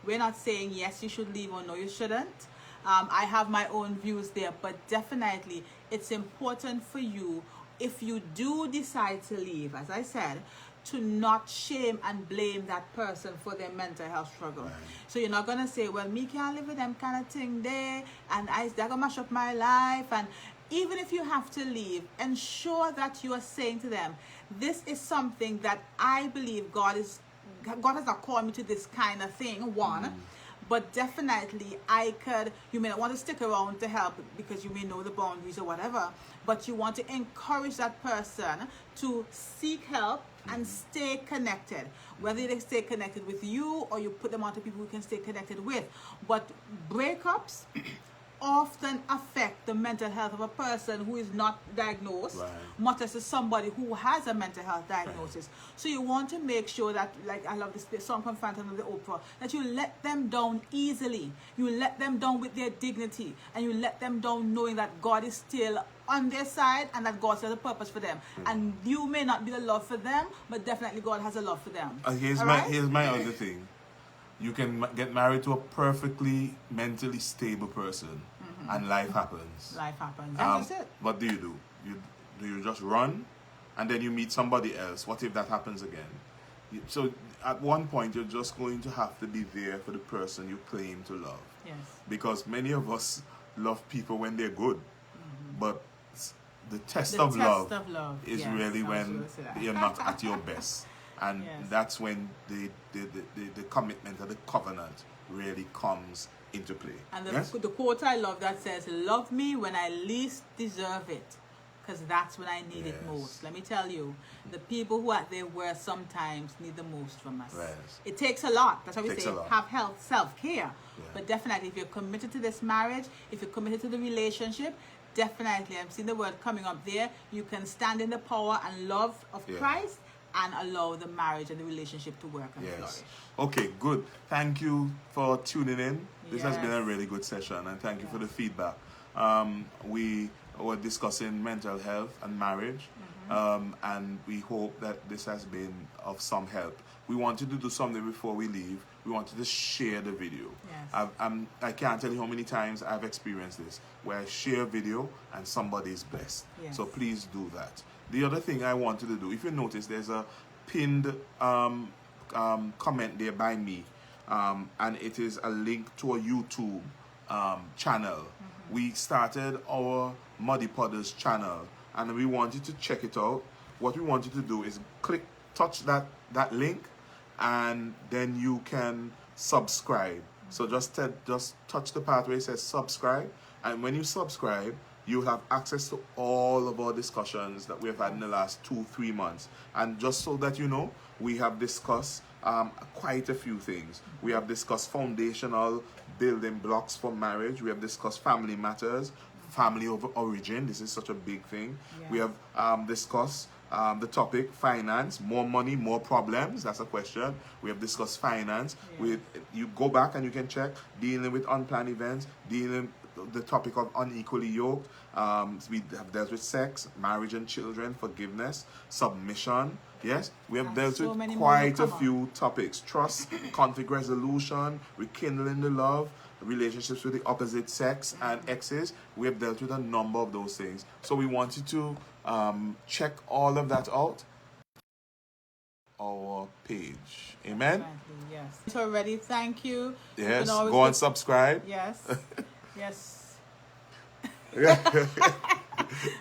We're not saying yes, you should leave, or no, you shouldn't. I have my own views there, but definitely it's important for you, if you do decide to leave, as I said, to not shame and blame that person for their mental health struggle. So you're not gonna say, well, me can't live with them kind of thing there, and they're gonna mash up my life. And even if you have to leave, ensure that you are saying to them, this is something that I believe God has not called me to this kind of thing, but definitely you may not want to stick around to help because you may know the boundaries or whatever, but you want to encourage that person to seek help and stay connected, whether they stay connected with you or you put them onto people who can stay connected with. But breakups often affect the mental health of a person who is not diagnosed, much as somebody who has a mental health diagnosis. So you want to make sure that, like I love this song from Phantom of the Opera, that you let them down easily. You let them down with their dignity, and you let them down knowing that God is still on their side and that God has a purpose for them. And you may not be the love for them, but definitely God has a love for them. Here's my other thing. You can get married to a perfectly mentally stable person and life happens. Life happens. That's it. What do? Do you just run, and then you meet somebody else? What if that happens again? So at one point, you're just going to have to be there for the person you claim to love. Yes. Because many of us love people when they're good, but the test The of test love of love, is yes, really I was when gonna say that. you're not at your best, and Yes. that's when the commitment or the covenant really comes into play. And Yes? the quote I love that says, "Love me when I least deserve it, because that's when I need it Yes. most." Let me tell you, the people who are at their worst sometimes need the most from us. Yes. It takes a lot. That's why we Takes say a lot. have health, self-care. But definitely, if you're committed to this marriage, if you're committed to the relationship, definitely, I'm seeing the word coming up there, you can stand in the power and love of Yeah. Christ and allow the marriage and the relationship to work and flourish. Okay, good. Thank you for tuning in. This has been a Yes. really good session, and thank you for the Yes. feedback. We were discussing mental health and marriage, and we hope that this has been of some help. We wanted to do something before we leave. We wanted to share the video. Yes. I can't tell you how many times I've experienced this, where I share a video and somebody is blessed. Yes. So please do that. The other thing I wanted to do, if you notice, there's a pinned comment there by me, and it is a link to a YouTube channel. We started our Muddy Podders channel, and we want you to check it out. What we want you to do is touch that link, and then you can subscribe. So just touch the part where it says subscribe, and when you subscribe, you have access to all of our discussions that we've had in the last 2-3 months. And just so that you know, we have discussed quite a few things. We have discussed foundational building blocks for marriage. We have discussed family matters, family of origin. This is such a big thing. Yes. We have discussed the topic finance, more money, more problems. That's a question. We have discussed finance. Yes. You go back and you can check dealing with unplanned events, dealing the topic of unequally yoked. We have dealt with sex, marriage and children, forgiveness, submission. Yes, we have dealt so with many quite more a to come few topics: trust, conflict resolution, rekindling the love, relationships with the opposite sex, and exes. We have dealt with a number of those things. So we want you to check all of that out. Our page. Amen. Definitely, yes. So already, thank you. You Yes. can always Go look- and subscribe. Yes. Yes.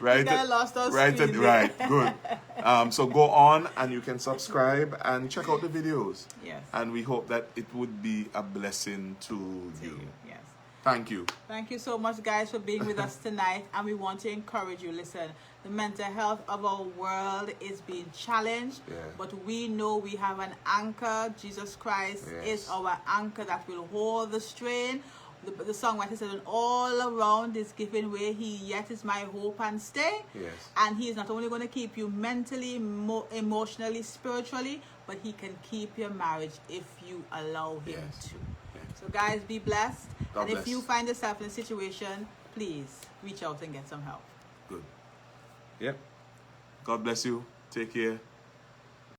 Right. kinda lost our Right. screen there. Right. Good. So go on and you can subscribe and check out the videos. Yes. And we hope that it would be a blessing to you. Yes. Thank you. Thank you so much, guys, for being with us tonight. And we want to encourage you. Listen, the mental health of our world is being challenged, Yeah. but we know we have an anchor. Jesus Christ Yes. is our anchor that will hold the strain. The songwriter said, all around is giving way, he yet is my hope and stay. Yes. And he is not only going to keep you mentally, emotionally, spiritually, but he can keep your marriage if you allow him Yes. to. Yes. So guys, be blessed. God And if bless. you find yourself in a situation, please reach out and get some help. Good. Yep. God bless you. Take care.